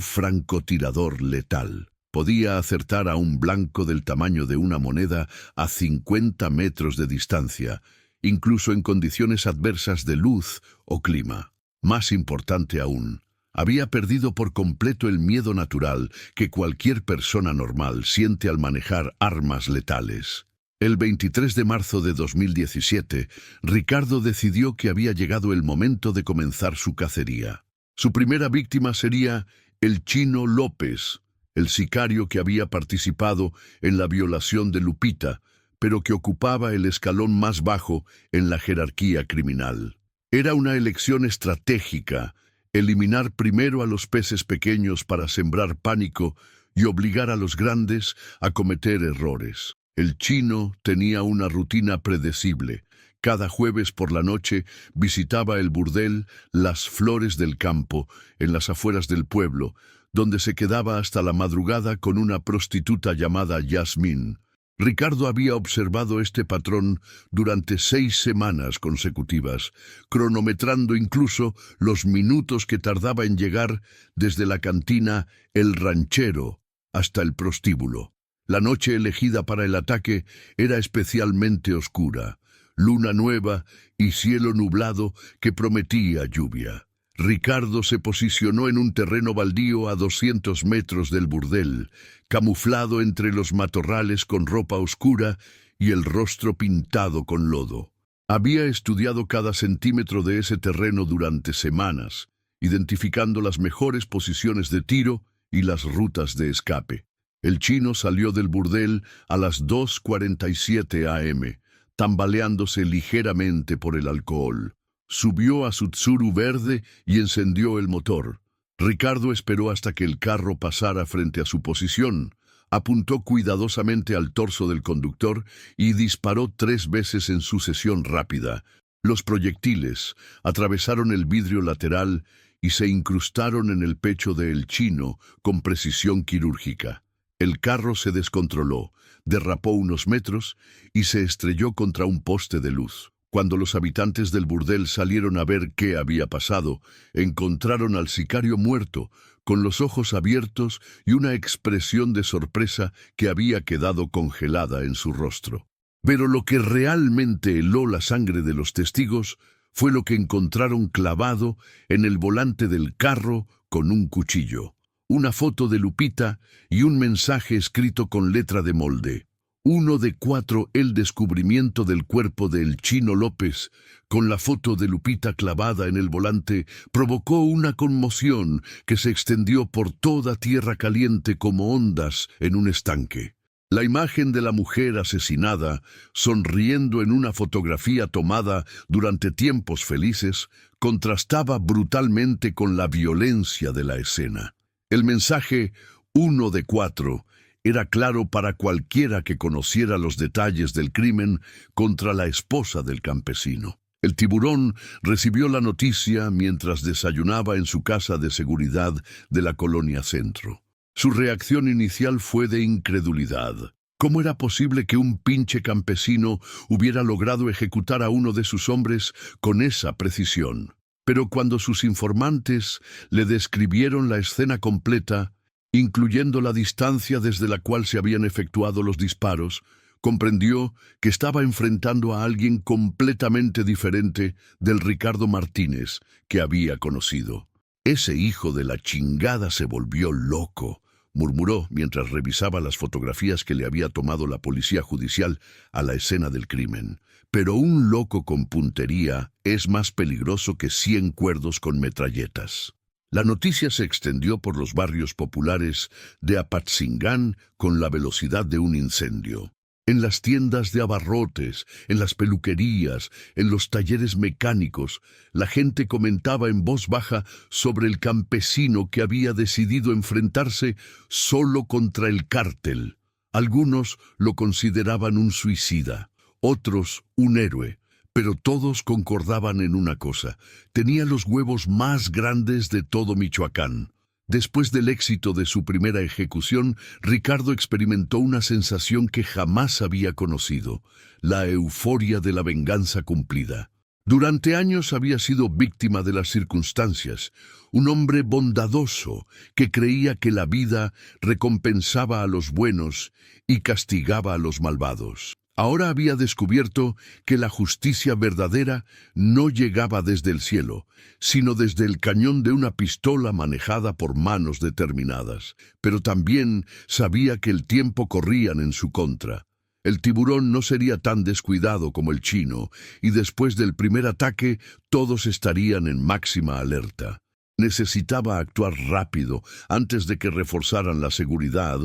francotirador letal. Podía acertar a un blanco del tamaño de una moneda a 50 metros de distancia, incluso en condiciones adversas de luz o clima. Más importante aún, había perdido por completo el miedo natural que cualquier persona normal siente al manejar armas letales. El 23 de marzo de 2017, Ricardo decidió que había llegado el momento de comenzar su cacería. Su primera víctima sería el Chino López, el sicario que había participado en la violación de Lupita, pero que ocupaba el escalón más bajo en la jerarquía criminal. Era una elección estratégica, eliminar primero a los peces pequeños para sembrar pánico y obligar a los grandes a cometer errores. El chino tenía una rutina predecible. Cada jueves por la noche visitaba el burdel Las Flores del Campo, en las afueras del pueblo, donde se quedaba hasta la madrugada con una prostituta llamada Yasmín. Ricardo había observado este patrón durante 6 semanas consecutivas, cronometrando incluso los minutos que tardaba en llegar desde la cantina El Ranchero hasta el prostíbulo. La noche elegida para el ataque era especialmente oscura, luna nueva y cielo nublado que prometía lluvia. Ricardo se posicionó en un terreno baldío a 200 metros del burdel, camuflado entre los matorrales con ropa oscura y el rostro pintado con lodo. Había estudiado cada centímetro de ese terreno durante semanas, identificando las mejores posiciones de tiro y las rutas de escape. El chino salió del burdel a las 2:47 am, tambaleándose ligeramente por el alcohol. Subió a su Tsuru verde y encendió el motor. Ricardo esperó hasta que el carro pasara frente a su posición, apuntó cuidadosamente al torso del conductor y disparó 3 veces en sucesión rápida. Los proyectiles atravesaron el vidrio lateral y se incrustaron en el pecho del chino con precisión quirúrgica. El carro se descontroló, derrapó unos metros y se estrelló contra un poste de luz. Cuando los habitantes del burdel salieron a ver qué había pasado, encontraron al sicario muerto, con los ojos abiertos y una expresión de sorpresa que había quedado congelada en su rostro. Pero lo que realmente heló la sangre de los testigos fue lo que encontraron clavado en el volante del carro con un cuchillo. Una foto de Lupita y un mensaje escrito con letra de molde. 1 de 4. El descubrimiento del cuerpo del Chino López, con la foto de Lupita clavada en el volante, provocó una conmoción que se extendió por toda Tierra Caliente como ondas en un estanque. La imagen de la mujer asesinada, sonriendo en una fotografía tomada durante tiempos felices, contrastaba brutalmente con la violencia de la escena. El mensaje 1 de 4 era claro para cualquiera que conociera los detalles del crimen contra la esposa del campesino. El tiburón recibió la noticia mientras desayunaba en su casa de seguridad de la Colonia Centro. Su reacción inicial fue de incredulidad. ¿Cómo era posible que un pinche campesino hubiera logrado ejecutar a uno de sus hombres con esa precisión? Pero cuando sus informantes le describieron la escena completa, incluyendo la distancia desde la cual se habían efectuado los disparos, comprendió que estaba enfrentando a alguien completamente diferente del Ricardo Martínez que había conocido. «Ese hijo de la chingada se volvió loco», murmuró mientras revisaba las fotografías que le había tomado la policía judicial a la escena del crimen. Pero un loco con puntería es más peligroso que 100 cuerdos con metralletas. La noticia se extendió por los barrios populares de Apatzingán con la velocidad de un incendio. En las tiendas de abarrotes, en las peluquerías, en los talleres mecánicos, la gente comentaba en voz baja sobre el campesino que había decidido enfrentarse solo contra el cártel. Algunos lo consideraban un suicida, otros un héroe. Pero todos concordaban en una cosa: tenía los huevos más grandes de todo Michoacán. Después del éxito de su primera ejecución, Ricardo experimentó una sensación que jamás había conocido, la euforia de la venganza cumplida. Durante años había sido víctima de las circunstancias, un hombre bondadoso que creía que la vida recompensaba a los buenos y castigaba a los malvados. Ahora había descubierto que la justicia verdadera no llegaba desde el cielo, sino desde el cañón de una pistola manejada por manos determinadas. Pero también sabía que el tiempo corrían en su contra. El tiburón no sería tan descuidado como el chino, y después del primer ataque todos estarían en máxima alerta. Necesitaba actuar rápido antes de que reforzaran la seguridad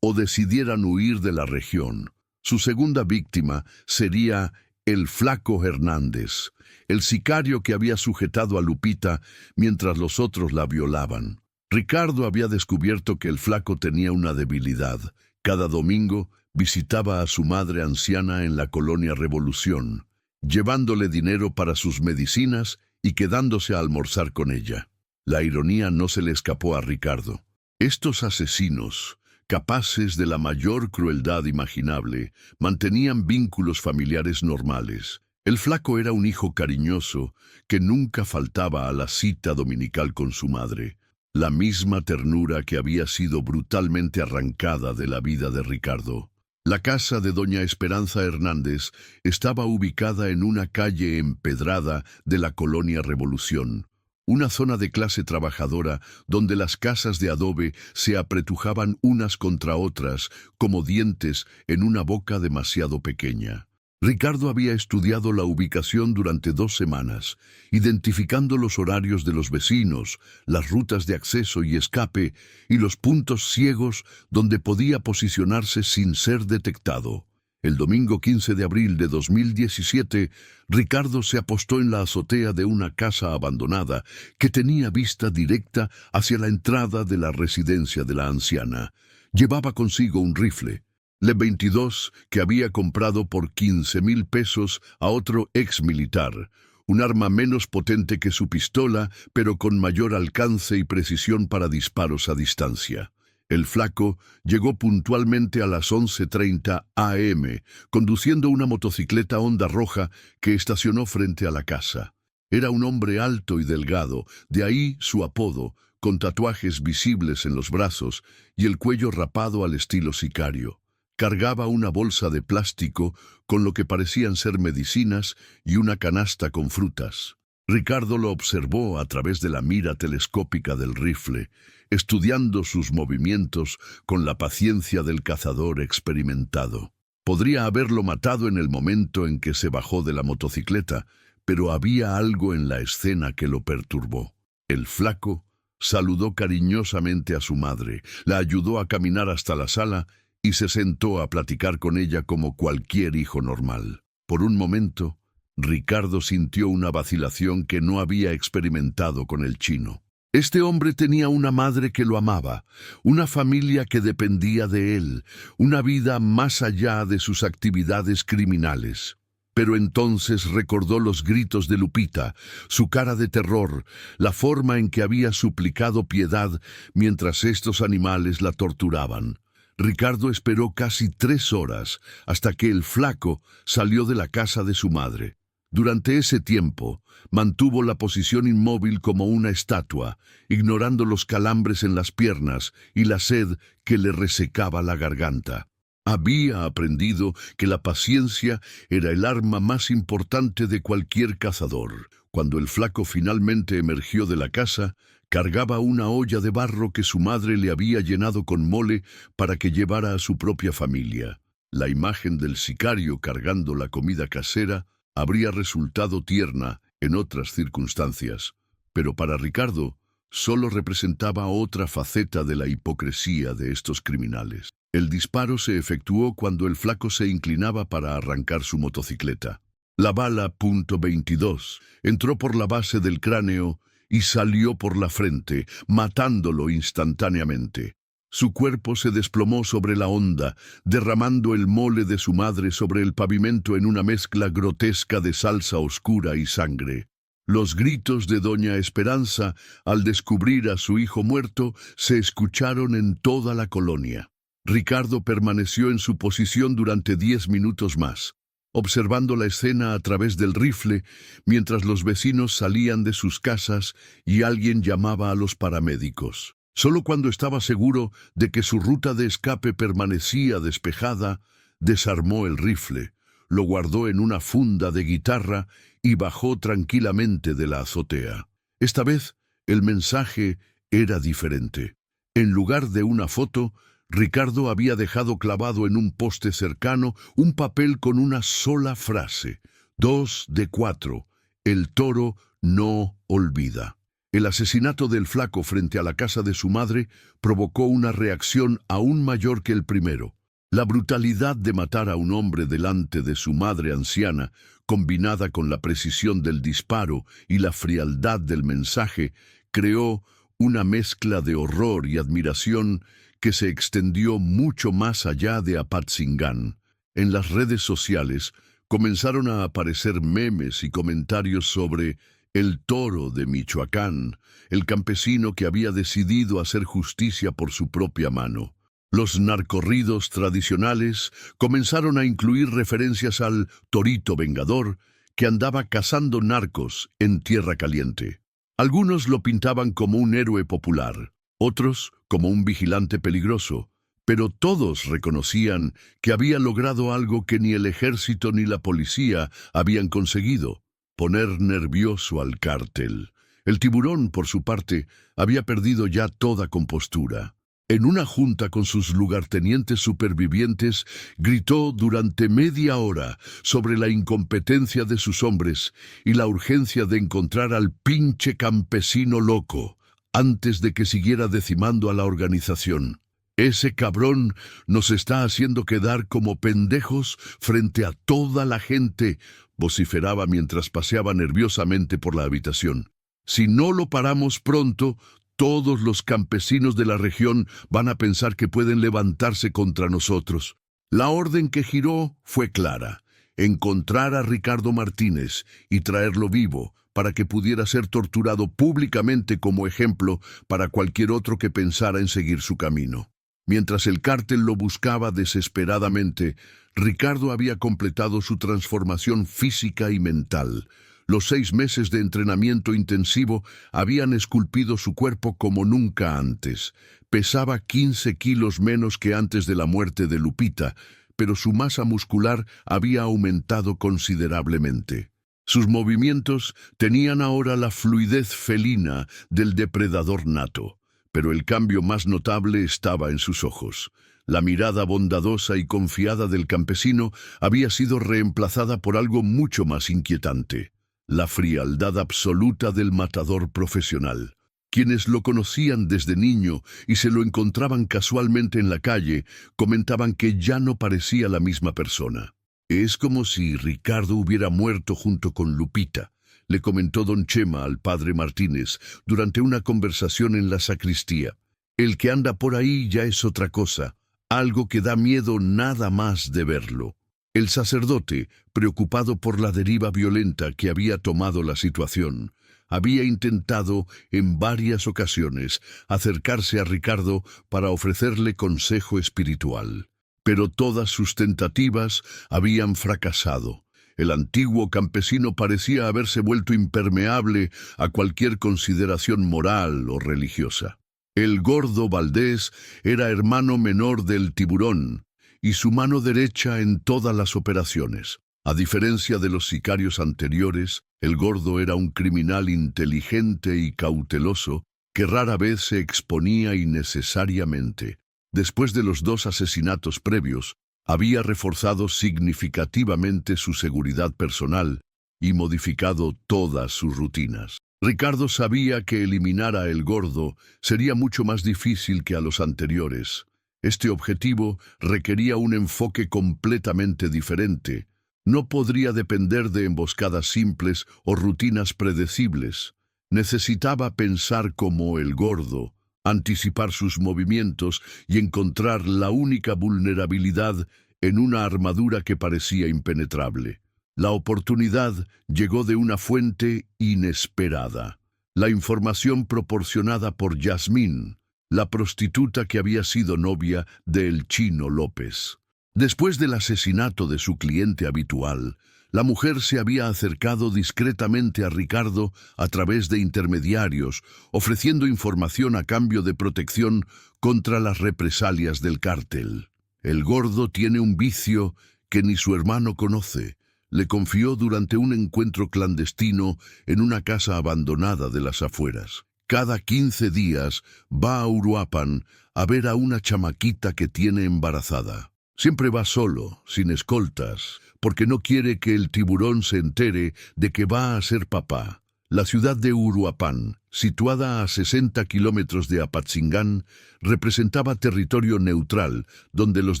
o decidieran huir de la región. Su segunda víctima sería el Flaco Hernández, el sicario que había sujetado a Lupita mientras los otros la violaban. Ricardo había descubierto que el Flaco tenía una debilidad. Cada domingo visitaba a su madre anciana en la colonia Revolución, llevándole dinero para sus medicinas y quedándose a almorzar con ella. La ironía no se le escapó a Ricardo. Estos asesinos, capaces de la mayor crueldad imaginable, mantenían vínculos familiares normales. El Flaco era un hijo cariñoso que nunca faltaba a la cita dominical con su madre, la misma ternura que había sido brutalmente arrancada de la vida de Ricardo. La casa de doña Esperanza Hernández estaba ubicada en una calle empedrada de la colonia Revolución, una zona de clase trabajadora donde las casas de adobe se apretujaban unas contra otras como dientes en una boca demasiado pequeña. Ricardo había estudiado la ubicación durante 2 semanas, identificando los horarios de los vecinos, las rutas de acceso y escape y los puntos ciegos donde podía posicionarse sin ser detectado. El domingo 15 de abril de 2017, Ricardo se apostó en la azotea de una casa abandonada que tenía vista directa hacia la entrada de la residencia de la anciana. Llevaba consigo un rifle, el 22 que había comprado por 15,000 pesos a otro ex militar, un arma menos potente que su pistola, pero con mayor alcance y precisión para disparos a distancia. El Flaco llegó puntualmente a las 11:30 am, conduciendo una motocicleta Honda roja que estacionó frente a la casa. Era un hombre alto y delgado, de ahí su apodo, con tatuajes visibles en los brazos y el cuello rapado al estilo sicario. Cargaba una bolsa de plástico con lo que parecían ser medicinas y una canasta con frutas. Ricardo lo observó a través de la mira telescópica del rifle, estudiando sus movimientos con la paciencia del cazador experimentado. Podría haberlo matado en el momento en que se bajó de la motocicleta, pero había algo en la escena que lo perturbó. El Flaco saludó cariñosamente a su madre, la ayudó a caminar hasta la sala y se sentó a platicar con ella como cualquier hijo normal. Por un momento, Ricardo sintió una vacilación que no había experimentado con el chino. Este hombre tenía una madre que lo amaba, una familia que dependía de él, una vida más allá de sus actividades criminales. Pero entonces recordó los gritos de Lupita, su cara de terror, la forma en que había suplicado piedad mientras estos animales la torturaban. Ricardo esperó casi 3 horas hasta que el Flaco salió de la casa de su madre. Durante ese tiempo, mantuvo la posición inmóvil como una estatua, ignorando los calambres en las piernas y la sed que le resecaba la garganta. Había aprendido que la paciencia era el arma más importante de cualquier cazador. Cuando el Flaco finalmente emergió de la casa, cargaba una olla de barro que su madre le había llenado con mole para que llevara a su propia familia. La imagen del sicario cargando la comida casera habría resultado tierna en otras circunstancias, pero para Ricardo solo representaba otra faceta de la hipocresía de estos criminales. El disparo se efectuó cuando el Flaco se inclinaba para arrancar su motocicleta. La bala .22 entró por la base del cráneo y salió por la frente, matándolo instantáneamente. Su cuerpo se desplomó sobre la honda, derramando el mole de su madre sobre el pavimento en una mezcla grotesca de salsa oscura y sangre. Los gritos de doña Esperanza al descubrir a su hijo muerto se escucharon en toda la colonia. Ricardo permaneció en su posición durante 10 minutos más, observando la escena a través del rifle, mientras los vecinos salían de sus casas y alguien llamaba a los paramédicos. Solo cuando estaba seguro de que su ruta de escape permanecía despejada, desarmó el rifle, lo guardó en una funda de guitarra y bajó tranquilamente de la azotea. Esta vez, el mensaje era diferente. En lugar de una foto, Ricardo había dejado clavado en un poste cercano un papel con una sola frase: 2 de 4, el toro no olvida. El asesinato del flaco frente a la casa de su madre provocó una reacción aún mayor que el primero. La brutalidad de matar a un hombre delante de su madre anciana, combinada con la precisión del disparo y la frialdad del mensaje, creó una mezcla de horror y admiración que se extendió mucho más allá de Apatzingán. En las redes sociales comenzaron a aparecer memes y comentarios sobre el toro de Michoacán, el campesino que había decidido hacer justicia por su propia mano. Los narcorridos tradicionales comenzaron a incluir referencias al torito vengador que andaba cazando narcos en tierra caliente. Algunos lo pintaban como un héroe popular, otros como un vigilante peligroso, pero todos reconocían que había logrado algo que ni el ejército ni la policía habían conseguido: poner nervioso al cártel. El tiburón, por su parte, había perdido ya toda compostura. En una junta con sus lugartenientes supervivientes, gritó durante media hora sobre la incompetencia de sus hombres y la urgencia de encontrar al pinche campesino loco antes de que siguiera decimando a la organización. Ese cabrón nos está haciendo quedar como pendejos frente a toda la gente, vociferaba mientras paseaba nerviosamente por la habitación. Si no lo paramos pronto, todos los campesinos de la región van a pensar que pueden levantarse contra nosotros. La orden que giró fue clara: encontrar a Ricardo Martínez y traerlo vivo para que pudiera ser torturado públicamente como ejemplo para cualquier otro que pensara en seguir su camino. Mientras el cártel lo buscaba desesperadamente, Ricardo había completado su transformación física y mental. Los 6 meses de entrenamiento intensivo habían esculpido su cuerpo como nunca antes. Pesaba 15 kilos menos que antes de la muerte de Lupita, pero su masa muscular había aumentado considerablemente. Sus movimientos tenían ahora la fluidez felina del depredador nato, pero el cambio más notable estaba en sus ojos. La mirada bondadosa y confiada del campesino había sido reemplazada por algo mucho más inquietante: la frialdad absoluta del matador profesional. Quienes lo conocían desde niño y se lo encontraban casualmente en la calle, comentaban que ya no parecía la misma persona. «Es como si Ricardo hubiera muerto junto con Lupita», le comentó don Chema al padre Martínez durante una conversación en la sacristía. «El que anda por ahí ya es otra cosa, algo que da miedo nada más de verlo». El sacerdote, preocupado por la deriva violenta que había tomado la situación, había intentado en varias ocasiones acercarse a Ricardo para ofrecerle consejo espiritual. Pero todas sus tentativas habían fracasado. El antiguo campesino parecía haberse vuelto impermeable a cualquier consideración moral o religiosa. El gordo Valdés era hermano menor del tiburón y su mano derecha en todas las operaciones. A diferencia de los sicarios anteriores, el gordo era un criminal inteligente y cauteloso que rara vez se exponía innecesariamente. Después de los 2 asesinatos previos, había reforzado significativamente su seguridad personal y modificado todas sus rutinas. Ricardo sabía que eliminar a El Gordo sería mucho más difícil que a los anteriores. Este objetivo requería un enfoque completamente diferente. No podría depender de emboscadas simples o rutinas predecibles. Necesitaba pensar como El Gordo, anticipar sus movimientos y encontrar la única vulnerabilidad en una armadura que parecía impenetrable. La oportunidad llegó de una fuente inesperada. La información proporcionada por Yasmín, la prostituta que había sido novia del Chino López. Después del asesinato de su cliente habitual, la mujer se había acercado discretamente a Ricardo a través de intermediarios, ofreciendo información a cambio de protección contra las represalias del cártel. El gordo tiene un vicio que ni su hermano conoce. Le confió durante un encuentro clandestino en una casa abandonada de las afueras. Cada 15 días va a Uruapan a ver a una chamaquita que tiene embarazada. Siempre va solo, sin escoltas, porque no quiere que el tiburón se entere de que va a ser papá. La ciudad de Uruapan, situada a 60 kilómetros de Apatzingán, representaba territorio neutral, donde los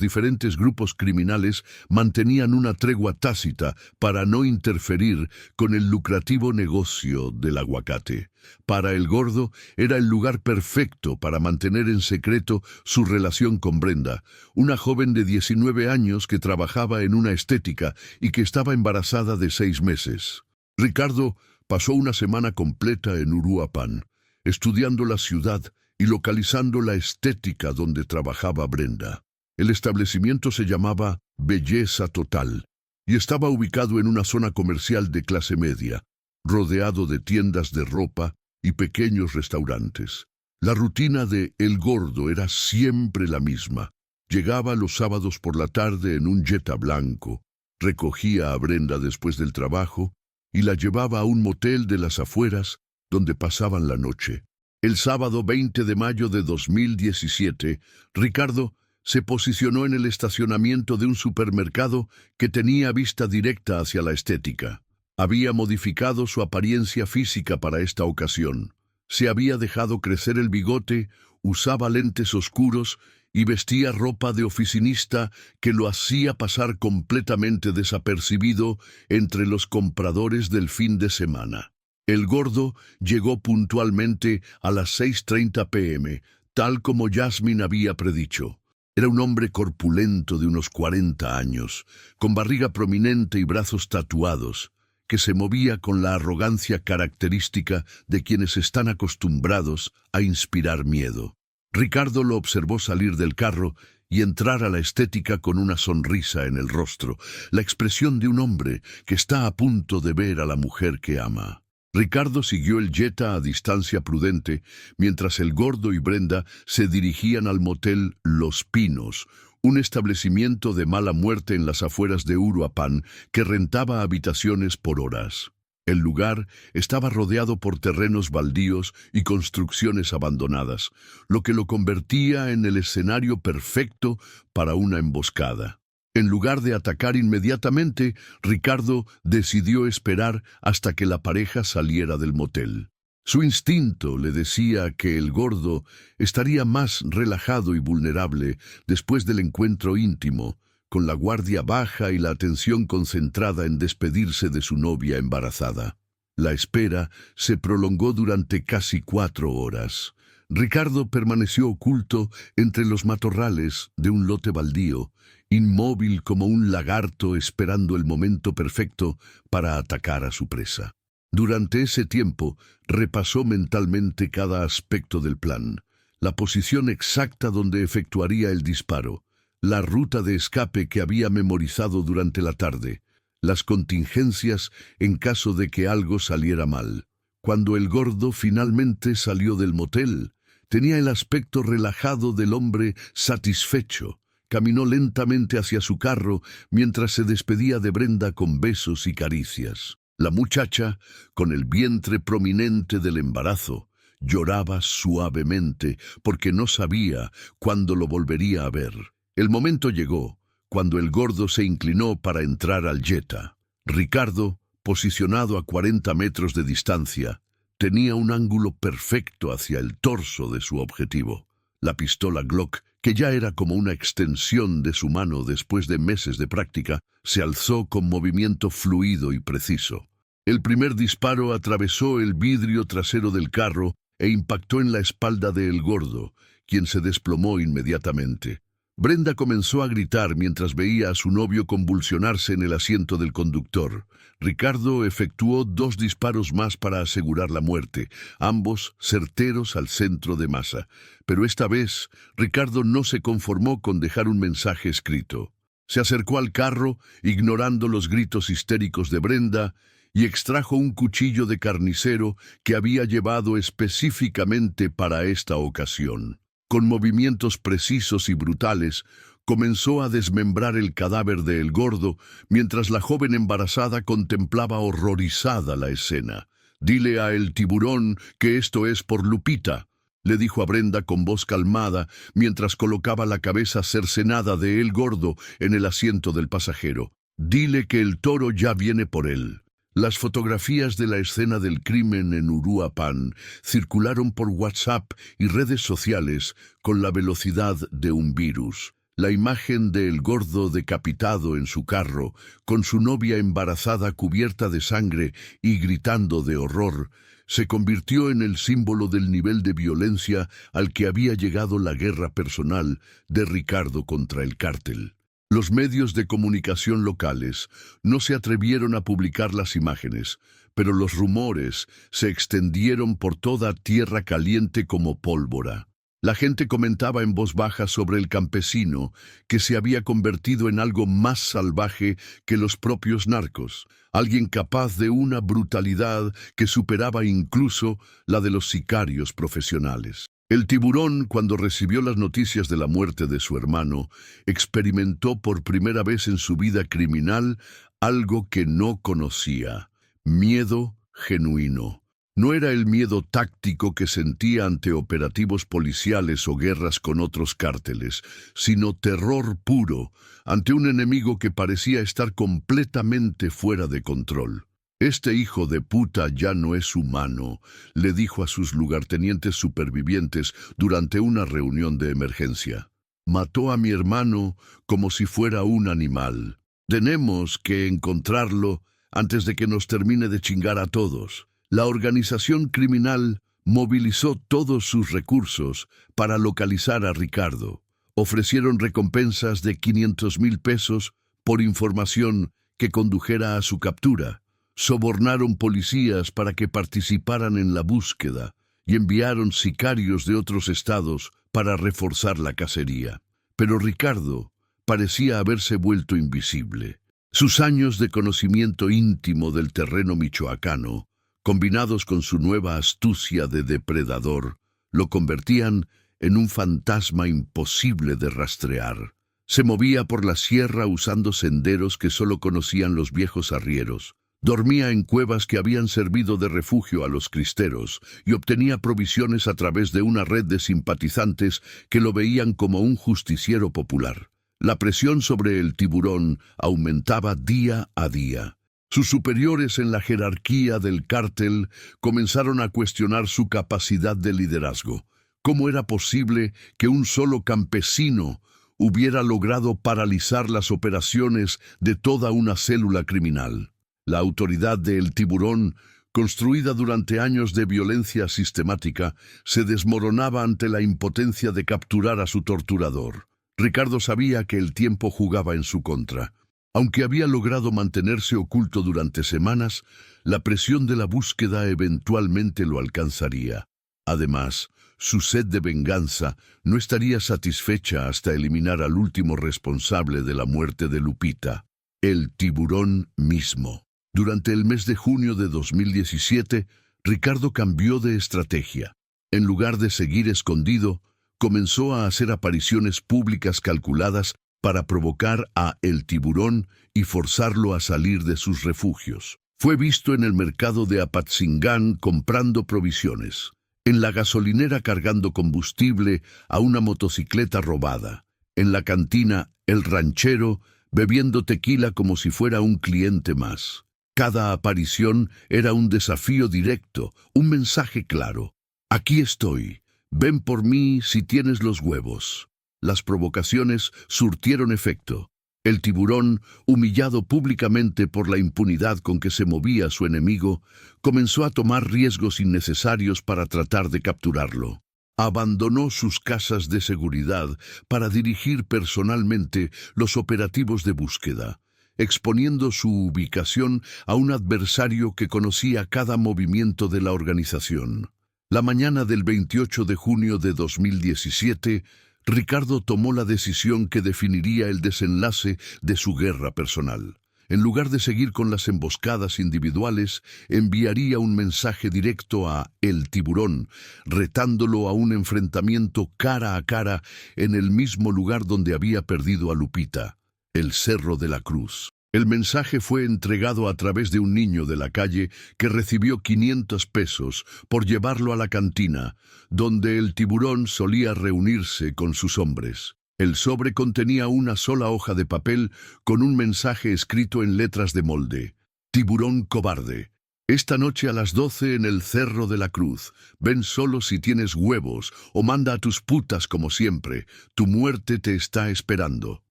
diferentes grupos criminales mantenían una tregua tácita para no interferir con el lucrativo negocio del aguacate. Para el gordo era el lugar perfecto para mantener en secreto su relación con Brenda, una joven de 19 años que trabajaba en una estética y que estaba embarazada de 6 meses. Ricardo pasó una semana completa en Uruapan, estudiando la ciudad y localizando la estética donde trabajaba Brenda. El establecimiento se llamaba Belleza Total y estaba ubicado en una zona comercial de clase media, rodeado de tiendas de ropa y pequeños restaurantes. La rutina de El Gordo era siempre la misma. Llegaba los sábados por la tarde en un Jetta blanco, recogía a Brenda después del trabajo y la llevaba a un motel de las afueras donde pasaban la noche. El sábado 20 de mayo de 2017, Ricardo se posicionó en el estacionamiento de un supermercado que tenía vista directa hacia la estética. Había modificado su apariencia física para esta ocasión. Se había dejado crecer el bigote, usaba lentes oscuros y vestía ropa de oficinista que lo hacía pasar completamente desapercibido entre los compradores del fin de semana. El gordo llegó puntualmente a las 6:30 p.m., tal como Yasmín había predicho. Era un hombre corpulento de unos 40 años, con barriga prominente y brazos tatuados, que se movía con la arrogancia característica de quienes están acostumbrados a inspirar miedo. Ricardo lo observó salir del carro y entrar a la estética con una sonrisa en el rostro, la expresión de un hombre que está a punto de ver a la mujer que ama. Ricardo siguió el Jetta a distancia prudente, mientras el gordo y Brenda se dirigían al motel Los Pinos, un establecimiento de mala muerte en las afueras de Uruapan que rentaba habitaciones por horas. El lugar estaba rodeado por terrenos baldíos y construcciones abandonadas, lo que lo convertía en el escenario perfecto para una emboscada. En lugar de atacar inmediatamente, Ricardo decidió esperar hasta que la pareja saliera del motel. Su instinto le decía que el gordo estaría más relajado y vulnerable después del encuentro íntimo, con la guardia baja y la atención concentrada en despedirse de su novia embarazada. La espera se prolongó durante casi 4 horas. Ricardo permaneció oculto entre los matorrales de un lote baldío, inmóvil como un lagarto esperando el momento perfecto para atacar a su presa. Durante ese tiempo, repasó mentalmente cada aspecto del plan, la posición exacta donde efectuaría el disparo, la ruta de escape que había memorizado durante la tarde, las contingencias en caso de que algo saliera mal. Cuando el gordo finalmente salió del motel, tenía el aspecto relajado del hombre satisfecho. Caminó lentamente hacia su carro mientras se despedía de Brenda con besos y caricias. La muchacha, con el vientre prominente del embarazo, lloraba suavemente porque no sabía cuándo lo volvería a ver. El momento llegó, cuando el gordo se inclinó para entrar al Jetta. Ricardo, posicionado a 40 metros de distancia, tenía un ángulo perfecto hacia el torso de su objetivo. La pistola Glock, que ya era como una extensión de su mano después de meses de práctica, se alzó con movimiento fluido y preciso. El primer disparo atravesó el vidrio trasero del carro e impactó en la espalda de El Gordo, quien se desplomó inmediatamente. Brenda comenzó a gritar mientras veía a su novio convulsionarse en el asiento del conductor. Ricardo efectuó 2 disparos más para asegurar la muerte, ambos certeros al centro de masa. Pero esta vez, Ricardo no se conformó con dejar un mensaje escrito. Se acercó al carro, ignorando los gritos histéricos de Brenda, y extrajo un cuchillo de carnicero que había llevado específicamente para esta ocasión. Con movimientos precisos y brutales, comenzó a desmembrar el cadáver de El Gordo, mientras la joven embarazada contemplaba horrorizada la escena. «Dile a El Tiburón que esto es por Lupita», le dijo a Brenda con voz calmada, mientras colocaba la cabeza cercenada de El Gordo en el asiento del pasajero. «Dile que el toro ya viene por él». Las fotografías de la escena del crimen en Uruapan circularon por WhatsApp y redes sociales con la velocidad de un virus. La imagen de El Gordo decapitado en su carro, con su novia embarazada cubierta de sangre y gritando de horror, se convirtió en el símbolo del nivel de violencia al que había llegado la guerra personal de Ricardo contra el cártel. Los medios de comunicación locales no se atrevieron a publicar las imágenes, pero los rumores se extendieron por toda Tierra Caliente como pólvora. La gente comentaba en voz baja sobre el campesino, que se había convertido en algo más salvaje que los propios narcos, alguien capaz de una brutalidad que superaba incluso la de los sicarios profesionales. El Tiburón, cuando recibió las noticias de la muerte de su hermano, experimentó por primera vez en su vida criminal algo que no conocía: miedo genuino. No era el miedo táctico que sentía ante operativos policiales o guerras con otros cárteles, sino terror puro ante un enemigo que parecía estar completamente fuera de control. «Este hijo de puta ya no es humano», le dijo a sus lugartenientes supervivientes durante una reunión de emergencia. «Mató a mi hermano como si fuera un animal. Tenemos que encontrarlo antes de que nos termine de chingar a todos». La organización criminal movilizó todos sus recursos para localizar a Ricardo. Ofrecieron recompensas de 500,000 pesos por información que condujera a su captura. Sobornaron policías para que participaran en la búsqueda y enviaron sicarios de otros estados para reforzar la cacería. Pero Ricardo parecía haberse vuelto invisible. Sus años de conocimiento íntimo del terreno michoacano, combinados con su nueva astucia de depredador, lo convertían en un fantasma imposible de rastrear. Se movía por la sierra usando senderos que solo conocían los viejos arrieros. Dormía en cuevas que habían servido de refugio a los cristeros y obtenía provisiones a través de una red de simpatizantes que lo veían como un justiciero popular. La presión sobre el Tiburón aumentaba día a día. Sus superiores en la jerarquía del cártel comenzaron a cuestionar su capacidad de liderazgo. ¿Cómo era posible que un solo campesino hubiera logrado paralizar las operaciones de toda una célula criminal? La autoridad del Tiburón, construida durante años de violencia sistemática, se desmoronaba ante la impotencia de capturar a su torturador. Ricardo sabía que el tiempo jugaba en su contra. Aunque había logrado mantenerse oculto durante semanas, la presión de la búsqueda eventualmente lo alcanzaría. Además, su sed de venganza no estaría satisfecha hasta eliminar al último responsable de la muerte de Lupita, el Tiburón mismo. Durante el mes de junio de 2017, Ricardo cambió de estrategia. En lugar de seguir escondido, comenzó a hacer apariciones públicas calculadas para provocar a El Tiburón y forzarlo a salir de sus refugios. Fue visto en el mercado de Apatzingán comprando provisiones, en la gasolinera cargando combustible a una motocicleta robada, en la cantina El Ranchero bebiendo tequila como si fuera un cliente más. Cada aparición era un desafío directo, un mensaje claro. «Aquí estoy. Ven por mí si tienes los huevos». Las provocaciones surtieron efecto. El Tiburón, humillado públicamente por la impunidad con que se movía su enemigo, comenzó a tomar riesgos innecesarios para tratar de capturarlo. abandonó sus casas de seguridad para dirigir personalmente los operativos de búsqueda, exponiendo su ubicación a un adversario que conocía cada movimiento de la organización. La mañana del 28 de junio de 2017, Ricardo tomó la decisión que definiría el desenlace de su guerra personal. En lugar de seguir con las emboscadas individuales, enviaría un mensaje directo a El Tiburón, retándolo a un enfrentamiento cara a cara en el mismo lugar donde había perdido a Lupita, el Cerro de la Cruz. El mensaje fue entregado a través de un niño de la calle que recibió 500 pesos por llevarlo a la cantina, donde el Tiburón solía reunirse con sus hombres. El sobre contenía una sola hoja de papel con un mensaje escrito en letras de molde. Tiburón cobarde. Esta noche a las 12 en el Cerro de la Cruz. Ven solo si tienes huevos o manda a tus putas como siempre. Tu muerte te está esperando.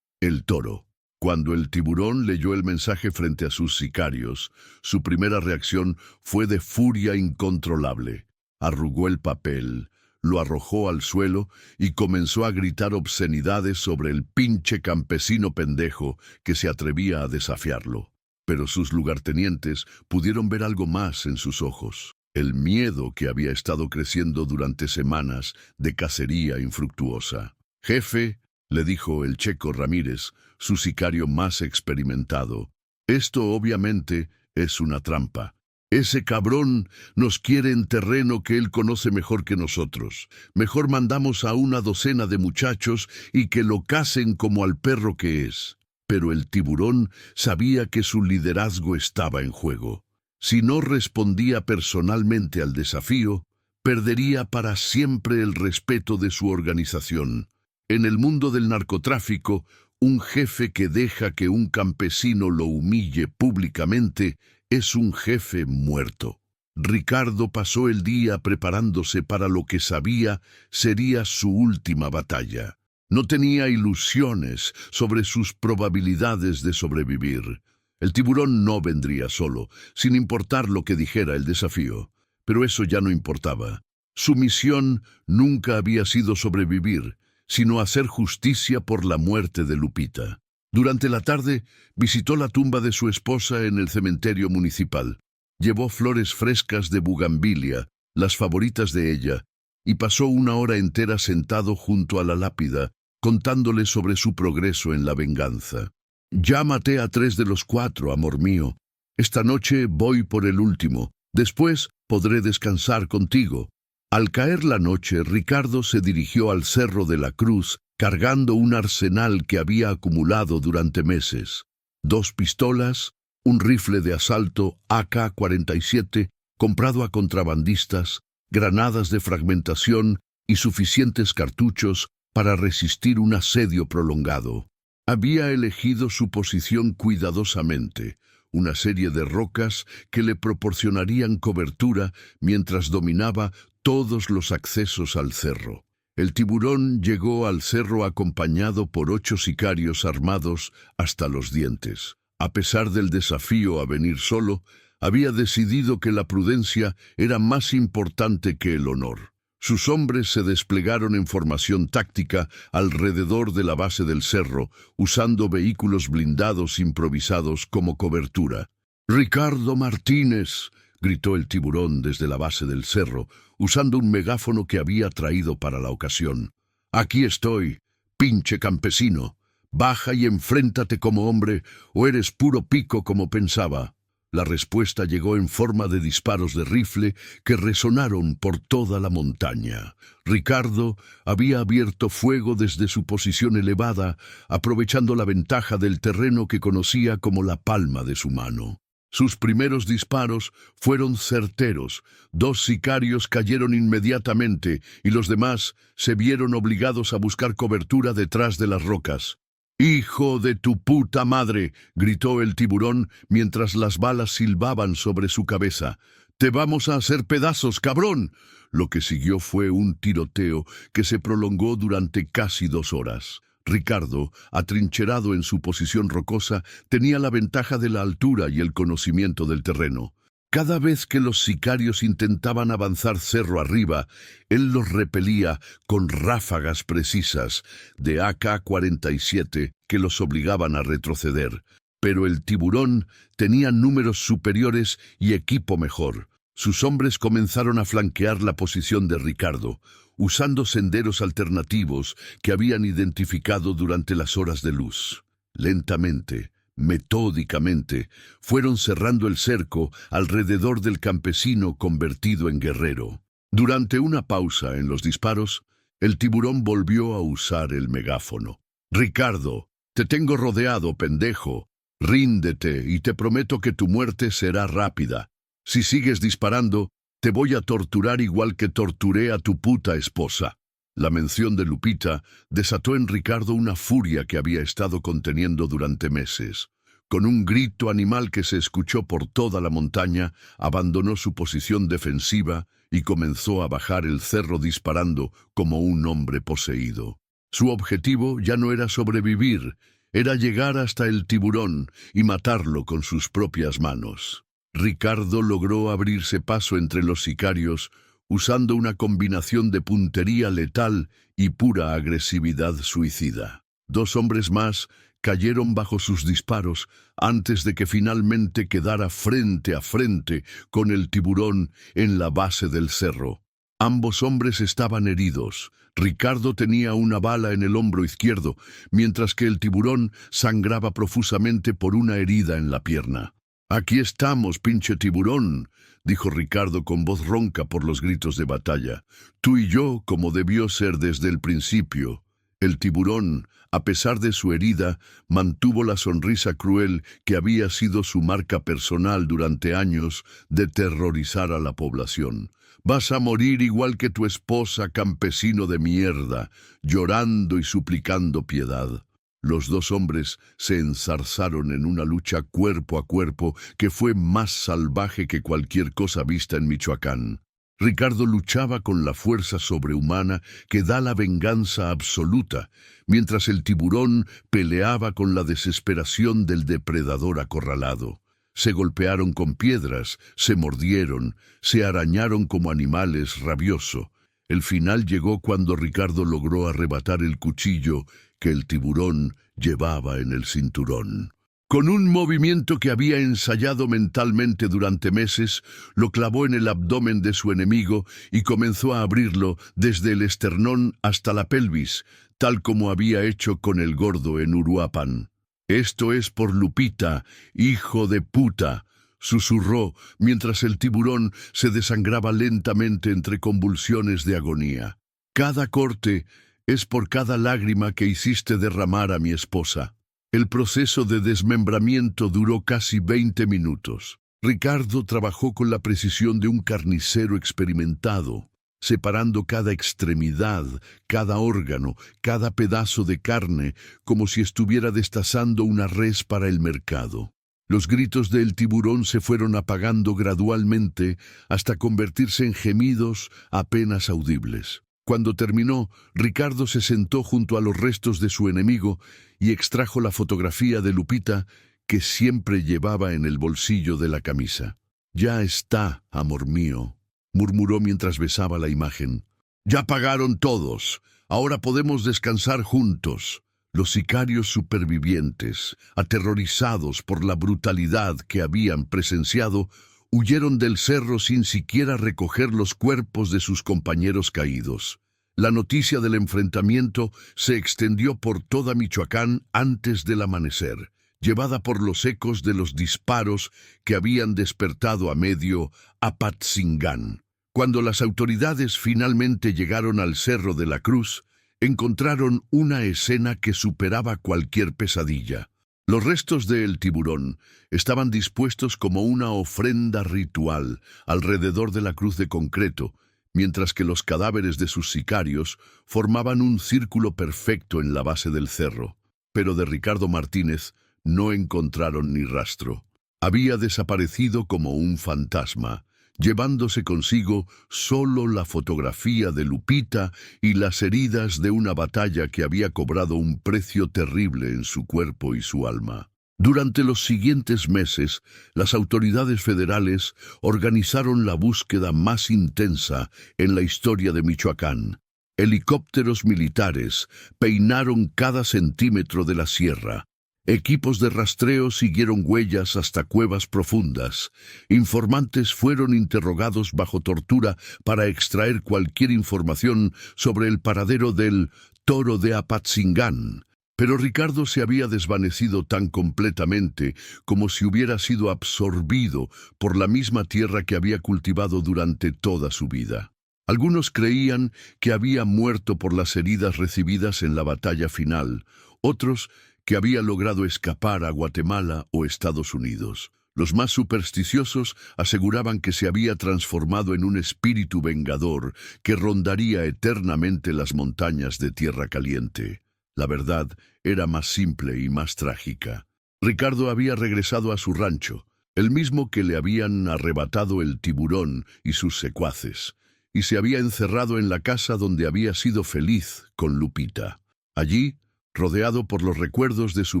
El Toro. Cuando el Tiburón leyó el mensaje frente a sus sicarios, su primera reacción fue de furia incontrolable. Arrugó el papel, lo arrojó al suelo y comenzó a gritar obscenidades sobre el pinche campesino pendejo que se atrevía a desafiarlo. Pero sus lugartenientes pudieron ver algo más en sus ojos. El miedo que había estado creciendo durante semanas de cacería infructuosa. «Jefe», le dijo el Checo Ramírez, su sicario más experimentado, «esto obviamente es una trampa. Ese cabrón nos quiere en terreno que él conoce mejor que nosotros. Mejor mandamos a una docena de muchachos y que lo cacen como al perro que es». Pero el Tiburón sabía que su liderazgo estaba en juego. Si no respondía personalmente al desafío, perdería para siempre el respeto de su organización. En el mundo del narcotráfico, un jefe que deja que un campesino lo humille públicamente es un jefe muerto. Ricardo pasó el día preparándose para lo que sabía sería su última batalla. No tenía ilusiones sobre sus probabilidades de sobrevivir. El Tiburón no vendría solo, sin importar lo que dijera el desafío. Pero eso ya no importaba. Su misión nunca había sido sobrevivir, sino hacer justicia por la muerte de Lupita. Durante la tarde, visitó la tumba de su esposa en el cementerio municipal. Llevó flores frescas de bugambilia, las favoritas de ella, y pasó una hora entera sentado junto a la lápida, contándole sobre su progreso en la venganza. «Ya maté a 3 de los 4, amor mío. Esta noche voy por el último. Después podré descansar contigo». Al caer la noche, Ricardo se dirigió al Cerro de la Cruz, cargando un arsenal que había acumulado durante meses. 2 pistolas, un rifle de asalto AK-47, comprado a contrabandistas, granadas de fragmentación y suficientes cartuchos para resistir un asedio prolongado. Había elegido su posición cuidadosamente, una serie de rocas que le proporcionarían cobertura mientras dominaba todos los accesos al cerro. El Tiburón llegó al cerro acompañado por 8 sicarios armados hasta los dientes. A pesar del desafío a venir solo, había decidido que la prudencia era más importante que el honor. Sus hombres se desplegaron en formación táctica alrededor de la base del cerro, usando vehículos blindados improvisados como cobertura. «Ricardo Martínez», gritó el Tiburón desde la base del cerro, usando un megáfono que había traído para la ocasión. «Aquí estoy, pinche campesino. Baja y enfréntate como hombre, o eres puro pico como pensaba». La respuesta llegó en forma de disparos de rifle que resonaron por toda la montaña. Ricardo había abierto fuego desde su posición elevada, aprovechando la ventaja del terreno que conocía como la palma de su mano. Sus primeros disparos fueron certeros. 2 sicarios cayeron inmediatamente y los demás se vieron obligados a buscar cobertura detrás de las rocas. «¡Hijo de tu puta madre!», gritó el Tiburón mientras las balas silbaban sobre su cabeza. «¡Te vamos a hacer pedazos, cabrón!». Lo que siguió fue un tiroteo que se prolongó durante casi 2 horas. Ricardo, atrincherado en su posición rocosa, tenía la ventaja de la altura y el conocimiento del terreno. Cada vez que los sicarios intentaban avanzar cerro arriba, él los repelía con ráfagas precisas de AK-47 que los obligaban a retroceder. Pero el tiburón tenía números superiores y equipo mejor. Sus hombres comenzaron a flanquear la posición de Ricardo, usando senderos alternativos que habían identificado durante las horas de luz. Lentamente, metódicamente, fueron cerrando el cerco alrededor del campesino convertido en guerrero. Durante una pausa en los disparos, el tiburón volvió a usar el megáfono. «Ricardo, te tengo rodeado, pendejo. Ríndete y te prometo que tu muerte será rápida. Si sigues disparando, te voy a torturar igual que torturé a tu puta esposa». La mención de Lupita desató en Ricardo una furia que había estado conteniendo durante meses. Con un grito animal que se escuchó por toda la montaña, abandonó su posición defensiva y comenzó a bajar el cerro disparando como un hombre poseído. Su objetivo ya no era sobrevivir, era llegar hasta el tiburón y matarlo con sus propias manos. Ricardo logró abrirse paso entre los sicarios, usando una combinación de puntería letal y pura agresividad suicida. 2 hombres más cayeron bajo sus disparos antes de que finalmente quedara frente a frente con el tiburón en la base del cerro. Ambos hombres estaban heridos. Ricardo tenía una bala en el hombro izquierdo, mientras que el tiburón sangraba profusamente por una herida en la pierna. «Aquí estamos, pinche tiburón», dijo Ricardo con voz ronca por los gritos de batalla. «Tú y yo, como debió ser desde el principio». El tiburón, a pesar de su herida, mantuvo la sonrisa cruel que había sido su marca personal durante años de terrorizar a la población. «Vas a morir igual que tu esposa, campesino de mierda», llorando y suplicando piedad. Los 2 hombres se enzarzaron en una lucha cuerpo a cuerpo que fue más salvaje que cualquier cosa vista en Michoacán. Ricardo luchaba con la fuerza sobrehumana que da la venganza absoluta, mientras el tiburón peleaba con la desesperación del depredador acorralado. Se golpearon con piedras, se mordieron, se arañaron como animales rabiosos. El final llegó cuando Ricardo logró arrebatar el cuchillo que el tiburón llevaba en el cinturón. Con un movimiento que había ensayado mentalmente durante meses, lo clavó en el abdomen de su enemigo y comenzó a abrirlo desde el esternón hasta la pelvis, tal como había hecho con el gordo en Uruapan. «Esto es por Lupita, hijo de puta», susurró mientras el tiburón se desangraba lentamente entre convulsiones de agonía. «Cada corte es por cada lágrima que hiciste derramar a mi esposa». El proceso de desmembramiento duró casi 20 minutos. Ricardo trabajó con la precisión de un carnicero experimentado, separando cada extremidad, cada órgano, cada pedazo de carne, como si estuviera destazando una res para el mercado. Los gritos del tiburón se fueron apagando gradualmente hasta convertirse en gemidos apenas audibles. Cuando terminó, Ricardo se sentó junto a los restos de su enemigo y extrajo la fotografía de Lupita que siempre llevaba en el bolsillo de la camisa. «Ya está, amor mío», murmuró mientras besaba la imagen. «Ya pagaron todos. Ahora podemos descansar juntos». Los sicarios supervivientes, aterrorizados por la brutalidad que habían presenciado, huyeron del cerro sin siquiera recoger los cuerpos de sus compañeros caídos. La noticia del enfrentamiento se extendió por toda Michoacán antes del amanecer, llevada por los ecos de los disparos que habían despertado a medio Apatzingán. Cuando las autoridades finalmente llegaron al Cerro de la Cruz, encontraron una escena que superaba cualquier pesadilla. Los restos del tiburón estaban dispuestos como una ofrenda ritual alrededor de la cruz de concreto, mientras que los cadáveres de sus sicarios formaban un círculo perfecto en la base del cerro. Pero de Ricardo Martínez no encontraron ni rastro. Había desaparecido como un fantasma, llevándose consigo solo la fotografía de Lupita y las heridas de una batalla que había cobrado un precio terrible en su cuerpo y su alma. Durante los siguientes meses, las autoridades federales organizaron la búsqueda más intensa en la historia de Michoacán. Helicópteros militares peinaron cada centímetro de la sierra. Equipos de rastreo siguieron huellas hasta cuevas profundas. Informantes fueron interrogados bajo tortura para extraer cualquier información sobre el paradero del Toro de Apatzingán. Pero Ricardo se había desvanecido tan completamente como si hubiera sido absorbido por la misma tierra que había cultivado durante toda su vida. Algunos creían que había muerto por las heridas recibidas en la batalla final, otros que había logrado escapar a Guatemala o Estados Unidos. Los más supersticiosos aseguraban que se había transformado en un espíritu vengador que rondaría eternamente las montañas de Tierra Caliente. La verdad era más simple y más trágica. Ricardo había regresado a su rancho, el mismo que le habían arrebatado el tiburón y sus secuaces, y se había encerrado en la casa donde había sido feliz con Lupita. Allí, rodeado por los recuerdos de su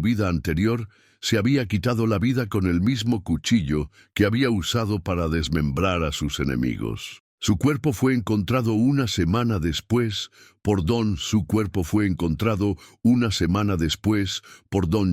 vida anterior, se había quitado la vida con el mismo cuchillo que había usado para desmembrar a sus enemigos. Su cuerpo fue encontrado una semana después por don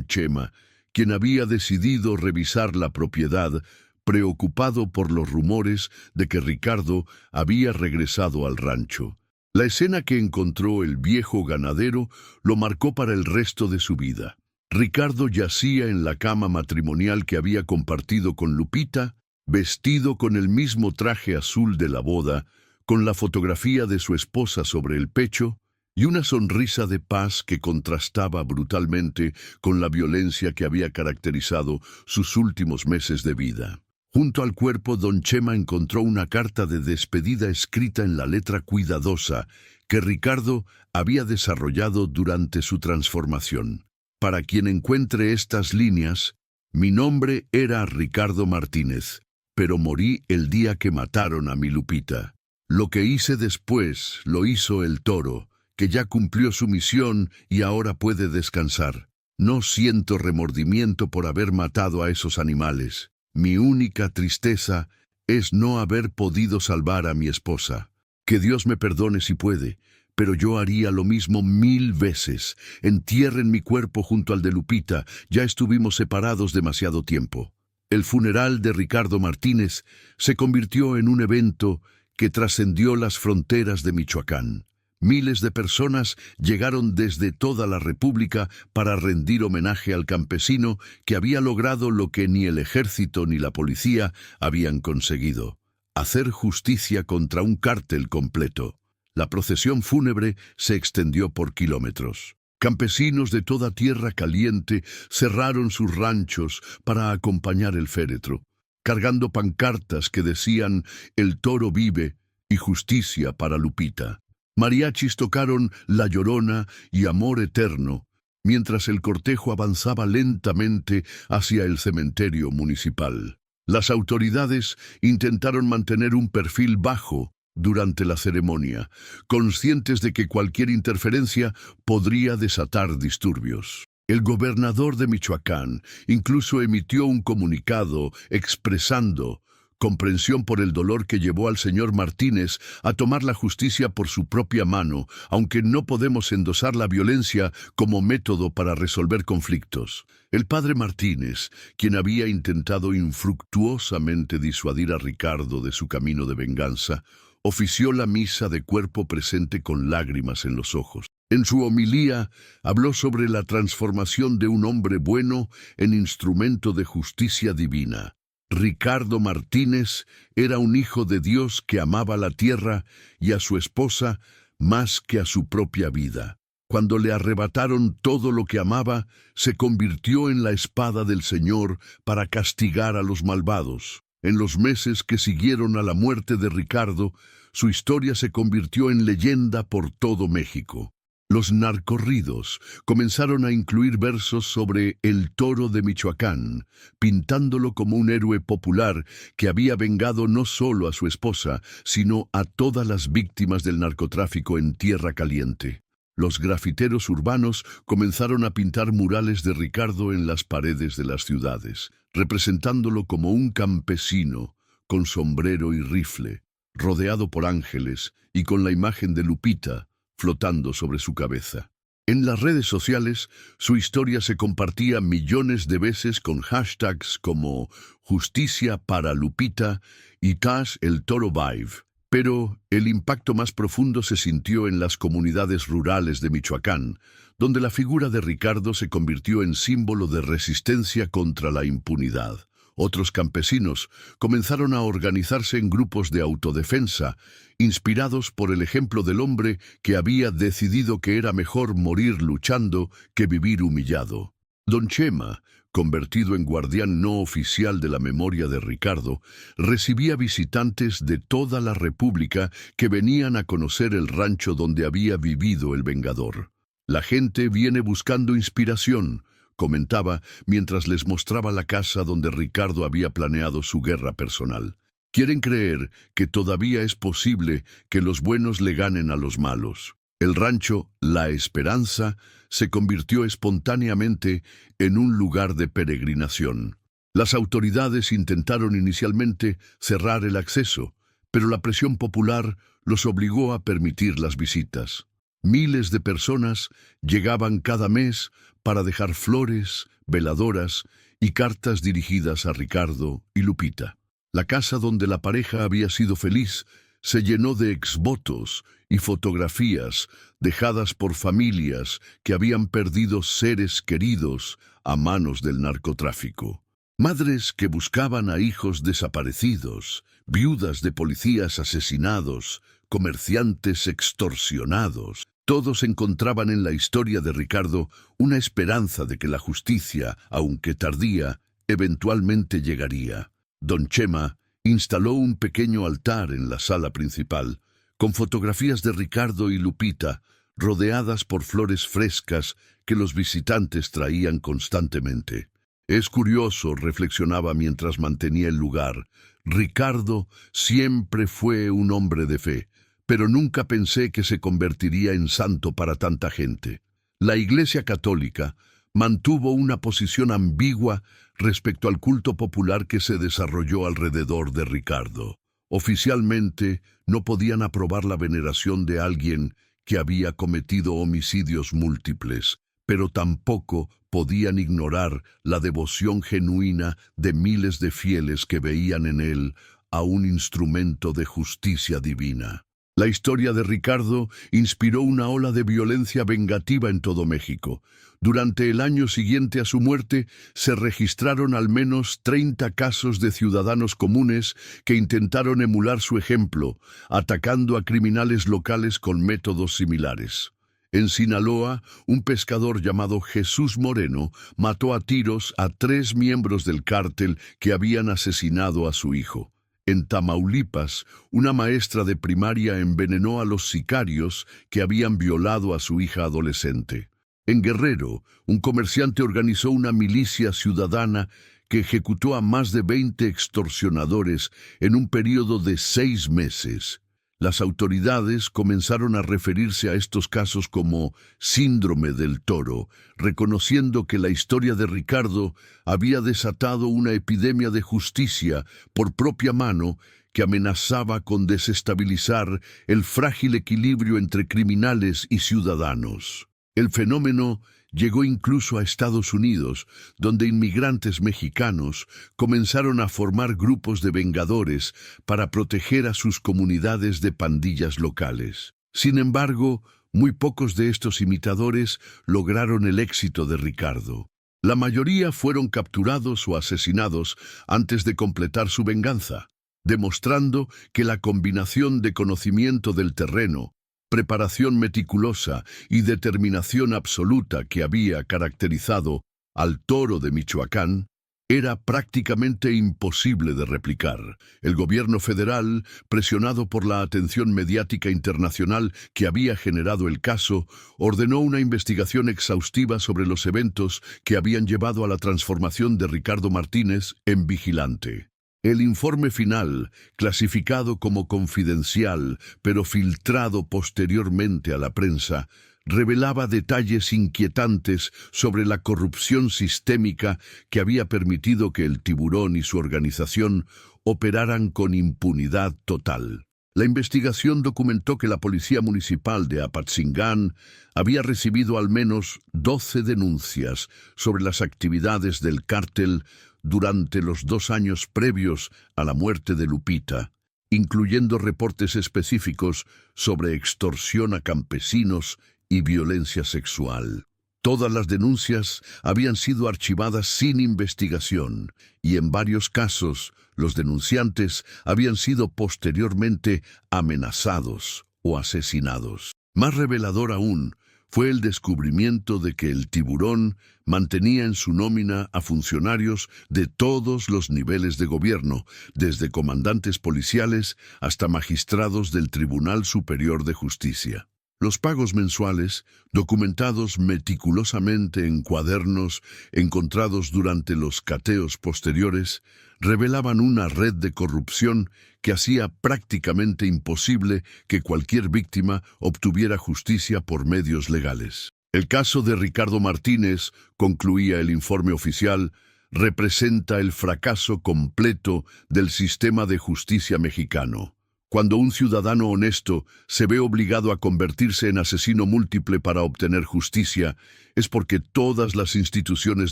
Chema, quien había decidido revisar la propiedad, preocupado por los rumores de que Ricardo había regresado al rancho. La escena que encontró el viejo ganadero lo marcó para el resto de su vida. Ricardo yacía en la cama matrimonial que había compartido con Lupita, vestido con el mismo traje azul de la boda, con la fotografía de su esposa sobre el pecho y una sonrisa de paz que contrastaba brutalmente con la violencia que había caracterizado sus últimos meses de vida. Junto al cuerpo, don Chema encontró una carta de despedida escrita en la letra cuidadosa que Ricardo había desarrollado durante su transformación. Para quien encuentre estas líneas, mi nombre era Ricardo Martínez, pero morí el día que mataron a mi Lupita. Lo que hice después lo hizo el toro, que ya cumplió su misión y ahora puede descansar. No siento remordimiento por haber matado a esos animales. Mi única tristeza es no haber podido salvar a mi esposa. Que Dios me perdone si puede, pero yo haría lo mismo 1000 veces. Entierren mi cuerpo junto al de Lupita, ya estuvimos separados demasiado tiempo. El funeral de Ricardo Martínez se convirtió en un evento que trascendió las fronteras de Michoacán. Miles de personas llegaron desde toda la República para rendir homenaje al campesino que había logrado lo que ni el ejército ni la policía habían conseguido: hacer justicia contra un cártel completo. La procesión fúnebre se extendió por kilómetros. Campesinos de toda Tierra Caliente cerraron sus ranchos para acompañar el féretro, cargando pancartas que decían «El toro vive» y «Justicia para Lupita». Mariachis tocaron La Llorona y Amor Eterno, mientras el cortejo avanzaba lentamente hacia el cementerio municipal. Las autoridades intentaron mantener un perfil bajo durante la ceremonia, conscientes de que cualquier interferencia podría desatar disturbios. El gobernador de Michoacán incluso emitió un comunicado expresando comprensión por el dolor que llevó al señor Martínez a tomar la justicia por su propia mano, aunque no podemos endosar la violencia como método para resolver conflictos. El padre Martínez, quien había intentado infructuosamente disuadir a Ricardo de su camino de venganza, ofició la misa de cuerpo presente con lágrimas en los ojos. En su homilía habló sobre la transformación de un hombre bueno en instrumento de justicia divina. Ricardo Martínez era un hijo de Dios que amaba la tierra y a su esposa más que a su propia vida. Cuando le arrebataron todo lo que amaba, se convirtió en la espada del Señor para castigar a los malvados. En los meses que siguieron a la muerte de Ricardo, su historia se convirtió en leyenda por todo México. Los narcorridos comenzaron a incluir versos sobre el toro de Michoacán, pintándolo como un héroe popular que había vengado no solo a su esposa, sino a todas las víctimas del narcotráfico en Tierra Caliente. Los grafiteros urbanos comenzaron a pintar murales de Ricardo en las paredes de las ciudades, representándolo como un campesino, con sombrero y rifle, rodeado por ángeles y con la imagen de Lupita flotando sobre su cabeza. En las redes sociales, su historia se compartía millones de veces con hashtags como Justicia para Lupita y Tash el Toro Vive. Pero el impacto más profundo se sintió en las comunidades rurales de Michoacán, donde la figura de Ricardo se convirtió en símbolo de resistencia contra la impunidad. Otros campesinos comenzaron a organizarse en grupos de autodefensa, inspirados por el ejemplo del hombre que había decidido que era mejor morir luchando que vivir humillado. Don Chema, convertido en guardián no oficial de la memoria de Ricardo, recibía visitantes de toda la República que venían a conocer el rancho donde había vivido el Vengador. La gente viene buscando inspiración, comentaba mientras les mostraba la casa donde Ricardo había planeado su guerra personal. Quieren creer que todavía es posible que los buenos le ganen a los malos. El rancho La Esperanza se convirtió espontáneamente en un lugar de peregrinación. Las autoridades intentaron inicialmente cerrar el acceso, pero la presión popular los obligó a permitir las visitas. Miles de personas llegaban cada mes para dejar flores, veladoras y cartas dirigidas a Ricardo y Lupita. La casa donde la pareja había sido feliz se llenó de exvotos y fotografías dejadas por familias que habían perdido seres queridos a manos del narcotráfico. Madres que buscaban a hijos desaparecidos, viudas de policías asesinados, comerciantes extorsionados. Todos encontraban en la historia de Ricardo una esperanza de que la justicia, aunque tardía, eventualmente llegaría. Don Chema instaló un pequeño altar en la sala principal, con fotografías de Ricardo y Lupita, rodeadas por flores frescas que los visitantes traían constantemente. Es curioso, reflexionaba mientras mantenía el lugar. Ricardo siempre fue un hombre de fe, pero nunca pensé que se convertiría en santo para tanta gente. La Iglesia Católica mantuvo una posición ambigua respecto al culto popular que se desarrolló alrededor de Ricardo. Oficialmente, no podían aprobar la veneración de alguien que había cometido homicidios múltiples, pero tampoco podían ignorar la devoción genuina de miles de fieles que veían en él a un instrumento de justicia divina. La historia de Ricardo inspiró una ola de violencia vengativa en todo México. Durante el año siguiente a su muerte, se registraron al menos 30 casos de ciudadanos comunes que intentaron emular su ejemplo, atacando a criminales locales con métodos similares. En Sinaloa, un pescador llamado Jesús Moreno mató a tiros a 3 miembros del cártel que habían asesinado a su hijo. En Tamaulipas, una maestra de primaria envenenó a los sicarios que habían violado a su hija adolescente. En Guerrero, un comerciante organizó una milicia ciudadana que ejecutó a más de 20 extorsionadores en un periodo de 6 meses. Las autoridades comenzaron a referirse a estos casos como síndrome del toro, reconociendo que la historia de Ricardo había desatado una epidemia de justicia por propia mano que amenazaba con desestabilizar el frágil equilibrio entre criminales y ciudadanos. El fenómeno llegó incluso a Estados Unidos, donde inmigrantes mexicanos comenzaron a formar grupos de vengadores para proteger a sus comunidades de pandillas locales. Sin embargo, muy pocos de estos imitadores lograron el éxito de Ricardo. La mayoría fueron capturados o asesinados antes de completar su venganza, demostrando que la combinación de conocimiento del terreno, preparación meticulosa y determinación absoluta que había caracterizado al Toro de Michoacán era prácticamente imposible de replicar. El gobierno federal, presionado por la atención mediática internacional que había generado el caso, ordenó una investigación exhaustiva sobre los eventos que habían llevado a la transformación de Ricardo Martínez en vigilante. El informe final, clasificado como confidencial, pero filtrado posteriormente a la prensa, revelaba detalles inquietantes sobre la corrupción sistémica que había permitido que el tiburón y su organización operaran con impunidad total. La investigación documentó que la Policía Municipal de Apatzingán había recibido al menos 12 denuncias sobre las actividades del cártel durante los 2 años previos a la muerte de Lupita, incluyendo reportes específicos sobre extorsión a campesinos y violencia sexual. Todas las denuncias habían sido archivadas sin investigación y en varios casos los denunciantes habían sido posteriormente amenazados o asesinados. Más revelador aún fue el descubrimiento de que el tiburón mantenía en su nómina a funcionarios de todos los niveles de gobierno, desde comandantes policiales hasta magistrados del Tribunal Superior de Justicia. Los pagos mensuales, documentados meticulosamente en cuadernos encontrados durante los cateos posteriores, revelaban una red de corrupción que hacía prácticamente imposible que cualquier víctima obtuviera justicia por medios legales. El caso de Ricardo Martínez, concluía el informe oficial, representa el fracaso completo del sistema de justicia mexicano. Cuando un ciudadano honesto se ve obligado a convertirse en asesino múltiple para obtener justicia, es porque todas las instituciones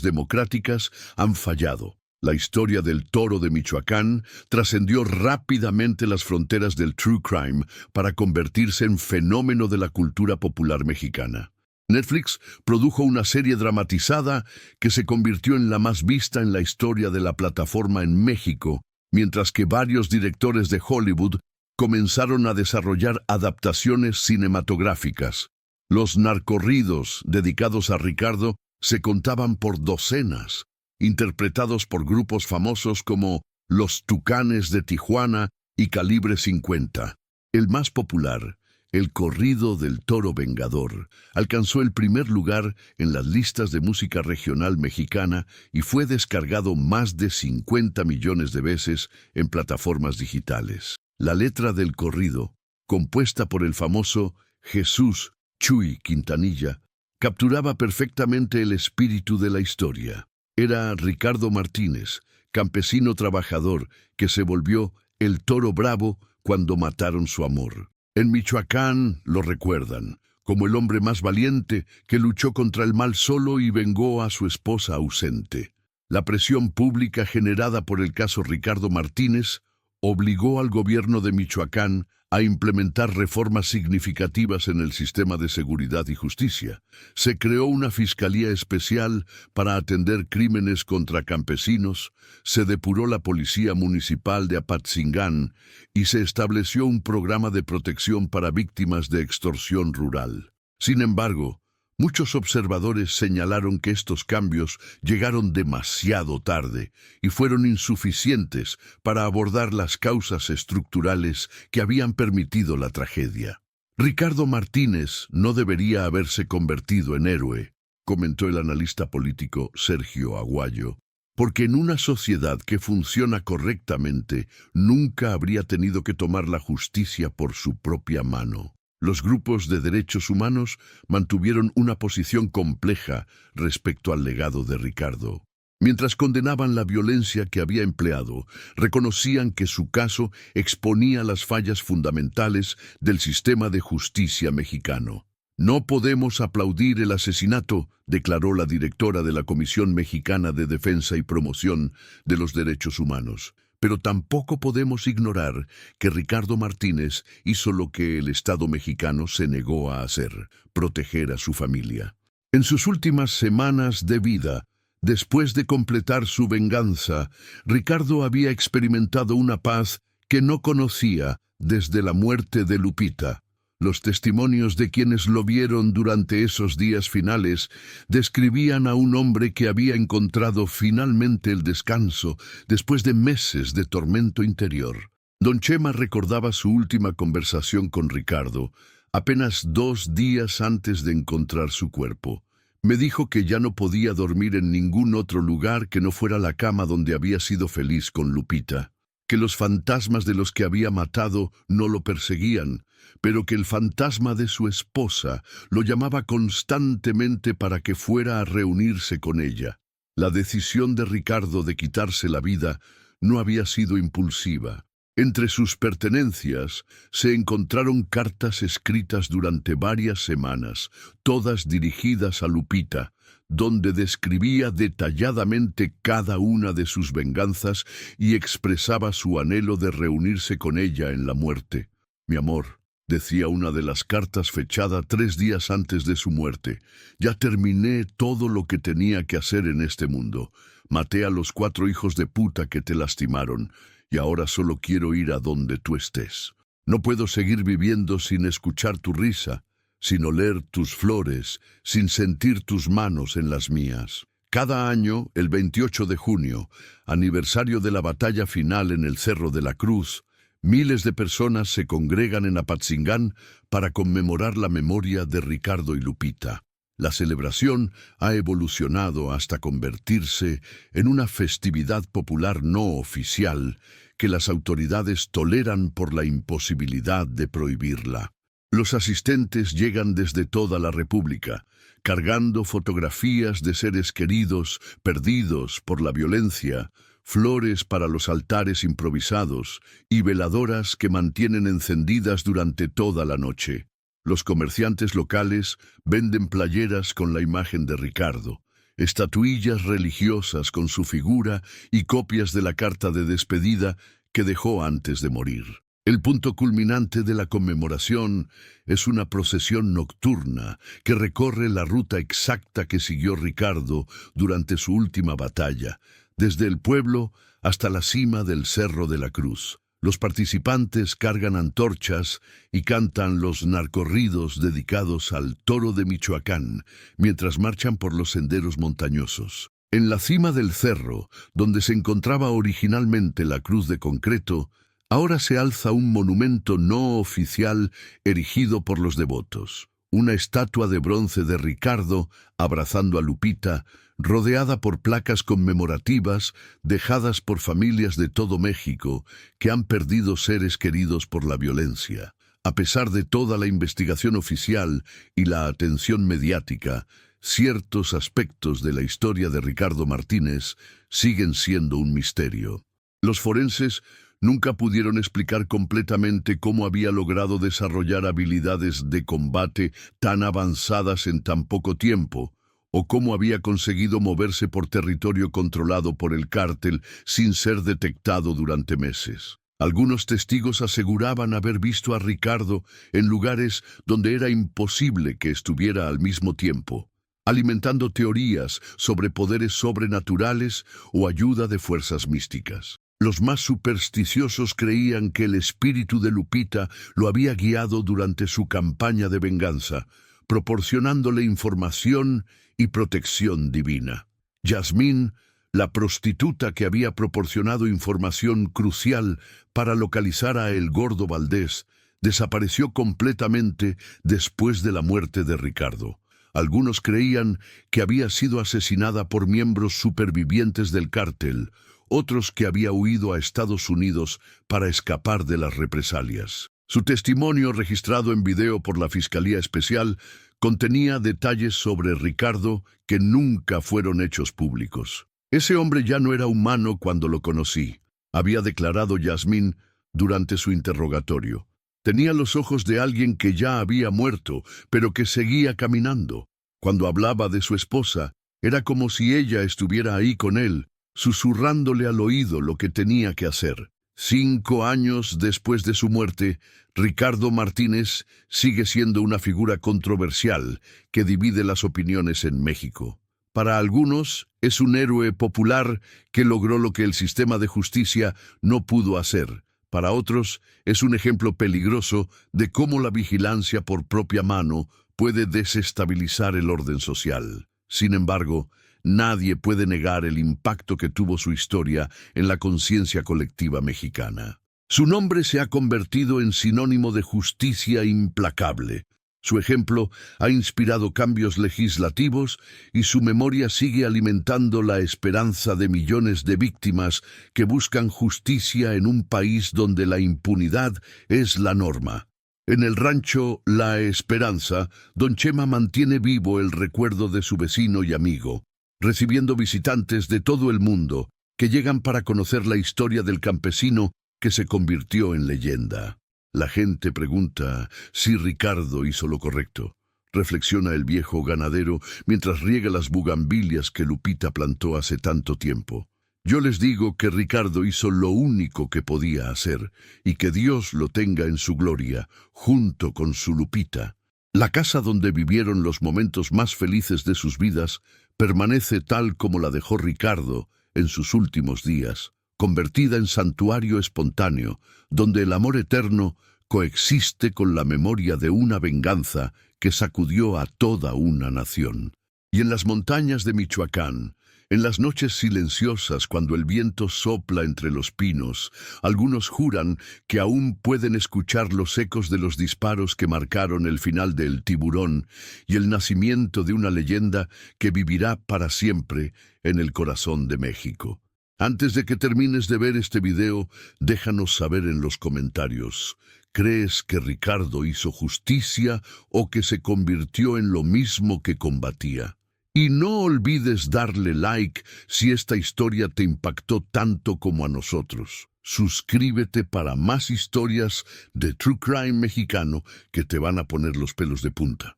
democráticas han fallado. La historia del toro de Michoacán trascendió rápidamente las fronteras del true crime para convertirse en fenómeno de la cultura popular mexicana. Netflix produjo una serie dramatizada que se convirtió en la más vista en la historia de la plataforma en México, mientras que varios directores de Hollywood comenzaron a desarrollar adaptaciones cinematográficas. Los narcorridos dedicados a Ricardo se contaban por docenas, interpretados por grupos famosos como Los Tucanes de Tijuana y Calibre 50. El más popular, El corrido del toro vengador, alcanzó el primer lugar en las listas de música regional mexicana y fue descargado más de 50 millones de veces en plataformas digitales. La letra del corrido, compuesta por el famoso Jesús Chuy Quintanilla, capturaba perfectamente el espíritu de la historia. Era Ricardo Martínez, campesino trabajador, que se volvió el toro bravo cuando mataron su amor. En Michoacán lo recuerdan como el hombre más valiente que luchó contra el mal solo y vengó a su esposa ausente. La presión pública generada por el caso Ricardo Martínez obligó al gobierno de Michoacán a implementar reformas significativas en el sistema de seguridad y justicia. Se creó una fiscalía especial para atender crímenes contra campesinos, se depuró la policía municipal de Apatzingán y se estableció un programa de protección para víctimas de extorsión rural. Sin embargo, muchos observadores señalaron que estos cambios llegaron demasiado tarde y fueron insuficientes para abordar las causas estructurales que habían permitido la tragedia. Ricardo Martínez no debería haberse convertido en héroe, comentó el analista político Sergio Aguayo, porque en una sociedad que funciona correctamente nunca habría tenido que tomar la justicia por su propia mano. Los grupos de derechos humanos mantuvieron una posición compleja respecto al legado de Ricardo. Mientras condenaban la violencia que había empleado, reconocían que su caso exponía las fallas fundamentales del sistema de justicia mexicano. No podemos aplaudir el asesinato, declaró la directora de la Comisión Mexicana de Defensa y Promoción de los Derechos Humanos. Pero tampoco podemos ignorar que Ricardo Martínez hizo lo que el Estado mexicano se negó a hacer, proteger a su familia. En sus últimas semanas de vida, después de completar su venganza, Ricardo había experimentado una paz que no conocía desde la muerte de Lupita. Los testimonios de quienes lo vieron durante esos días finales describían a un hombre que había encontrado finalmente el descanso después de meses de tormento interior. Don Chema recordaba su última conversación con Ricardo, apenas 2 días antes de encontrar su cuerpo. Me dijo que ya no podía dormir en ningún otro lugar que no fuera la cama donde había sido feliz con Lupita. que los fantasmas de los que había matado no lo perseguían, pero que el fantasma de su esposa lo llamaba constantemente para que fuera a reunirse con ella. La decisión de Ricardo de quitarse la vida no había sido impulsiva. Entre sus pertenencias se encontraron cartas escritas durante varias semanas, todas dirigidas a Lupita, donde describía detalladamente cada una de sus venganzas y expresaba su anhelo de reunirse con ella en la muerte. «Mi amor», decía una de las cartas fechada 3 días antes de su muerte, «ya terminé todo lo que tenía que hacer en este mundo. Maté a los 4 hijos de puta que te lastimaron, y ahora solo quiero ir a donde tú estés. No puedo seguir viviendo sin escuchar tu risa, sin oler tus flores, sin sentir tus manos en las mías». Cada año, el 28 de junio, aniversario de la batalla final en el Cerro de la Cruz, miles de personas se congregan en Apatzingán para conmemorar la memoria de Ricardo y Lupita. La celebración ha evolucionado hasta convertirse en una festividad popular no oficial que las autoridades toleran por la imposibilidad de prohibirla. Los asistentes llegan desde toda la República, cargando fotografías de seres queridos perdidos por la violencia, flores para los altares improvisados y veladoras que mantienen encendidas durante toda la noche. Los comerciantes locales venden playeras con la imagen de Ricardo, estatuillas religiosas con su figura y copias de la carta de despedida que dejó antes de morir. El punto culminante de la conmemoración es una procesión nocturna que recorre la ruta exacta que siguió Ricardo durante su última batalla, desde el pueblo hasta la cima del Cerro de la Cruz. Los participantes cargan antorchas y cantan los narcorridos dedicados al toro de Michoacán, mientras marchan por los senderos montañosos. En la cima del cerro, donde se encontraba originalmente la cruz de concreto, ahora se alza un monumento no oficial erigido por los devotos. Una estatua de bronce de Ricardo abrazando a Lupita, rodeada por placas conmemorativas dejadas por familias de todo México que han perdido seres queridos por la violencia. A pesar de toda la investigación oficial y la atención mediática, ciertos aspectos de la historia de Ricardo Martínez siguen siendo un misterio. Los forenses nunca pudieron explicar completamente cómo había logrado desarrollar habilidades de combate tan avanzadas en tan poco tiempo, o cómo había conseguido moverse por territorio controlado por el cártel sin ser detectado durante meses. Algunos testigos aseguraban haber visto a Ricardo en lugares donde era imposible que estuviera al mismo tiempo, alimentando teorías sobre poderes sobrenaturales o ayuda de fuerzas místicas. Los más supersticiosos creían que el espíritu de Lupita lo había guiado durante su campaña de venganza, proporcionándole información y protección divina. Yasmín, la prostituta que había proporcionado información crucial para localizar a El Gordo Valdés, desapareció completamente después de la muerte de Ricardo. Algunos creían que había sido asesinada por miembros supervivientes del cártel, otros que había huido a Estados Unidos para escapar de las represalias. Su testimonio, registrado en video por la Fiscalía Especial, contenía detalles sobre Ricardo que nunca fueron hechos públicos. «Ese hombre ya no era humano cuando lo conocí», había declarado Yasmín durante su interrogatorio. «Tenía los ojos de alguien que ya había muerto, pero que seguía caminando. Cuando hablaba de su esposa, era como si ella estuviera ahí con él, susurrándole al oído lo que tenía que hacer». 5 años después de su muerte, Ricardo Martínez sigue siendo una figura controversial que divide las opiniones en México. Para algunos, es un héroe popular que logró lo que el sistema de justicia no pudo hacer. Para otros, es un ejemplo peligroso de cómo la vigilancia por propia mano puede desestabilizar el orden social. Sin embargo, nadie puede negar el impacto que tuvo su historia en la conciencia colectiva mexicana. Su nombre se ha convertido en sinónimo de justicia implacable. Su ejemplo ha inspirado cambios legislativos y su memoria sigue alimentando la esperanza de millones de víctimas que buscan justicia en un país donde la impunidad es la norma. En el rancho La Esperanza, don Chema mantiene vivo el recuerdo de su vecino y amigo, recibiendo visitantes de todo el mundo que llegan para conocer la historia del campesino que se convirtió en leyenda. La gente pregunta si Ricardo hizo lo correcto. Reflexiona el viejo ganadero mientras riega las bugambilias que Lupita plantó hace tanto tiempo. Yo les digo que Ricardo hizo lo único que podía hacer y que Dios lo tenga en su gloria, junto con su Lupita. La casa donde vivieron los momentos más felices de sus vidas permanece tal como la dejó Ricardo en sus últimos días, convertida en santuario espontáneo, donde el amor eterno coexiste con la memoria de una venganza que sacudió a toda una nación. Y en las montañas de Michoacán, en las noches silenciosas cuando el viento sopla entre los pinos, algunos juran que aún pueden escuchar los ecos de los disparos que marcaron el final de El Tiburón y el nacimiento de una leyenda que vivirá para siempre en el corazón de México. Antes de que termines de ver este video, déjanos saber en los comentarios. ¿Crees que Ricardo hizo justicia o que se convirtió en lo mismo que combatía? Y no olvides darle like si esta historia te impactó tanto como a nosotros. Suscríbete para más historias de True Crime mexicano que te van a poner los pelos de punta.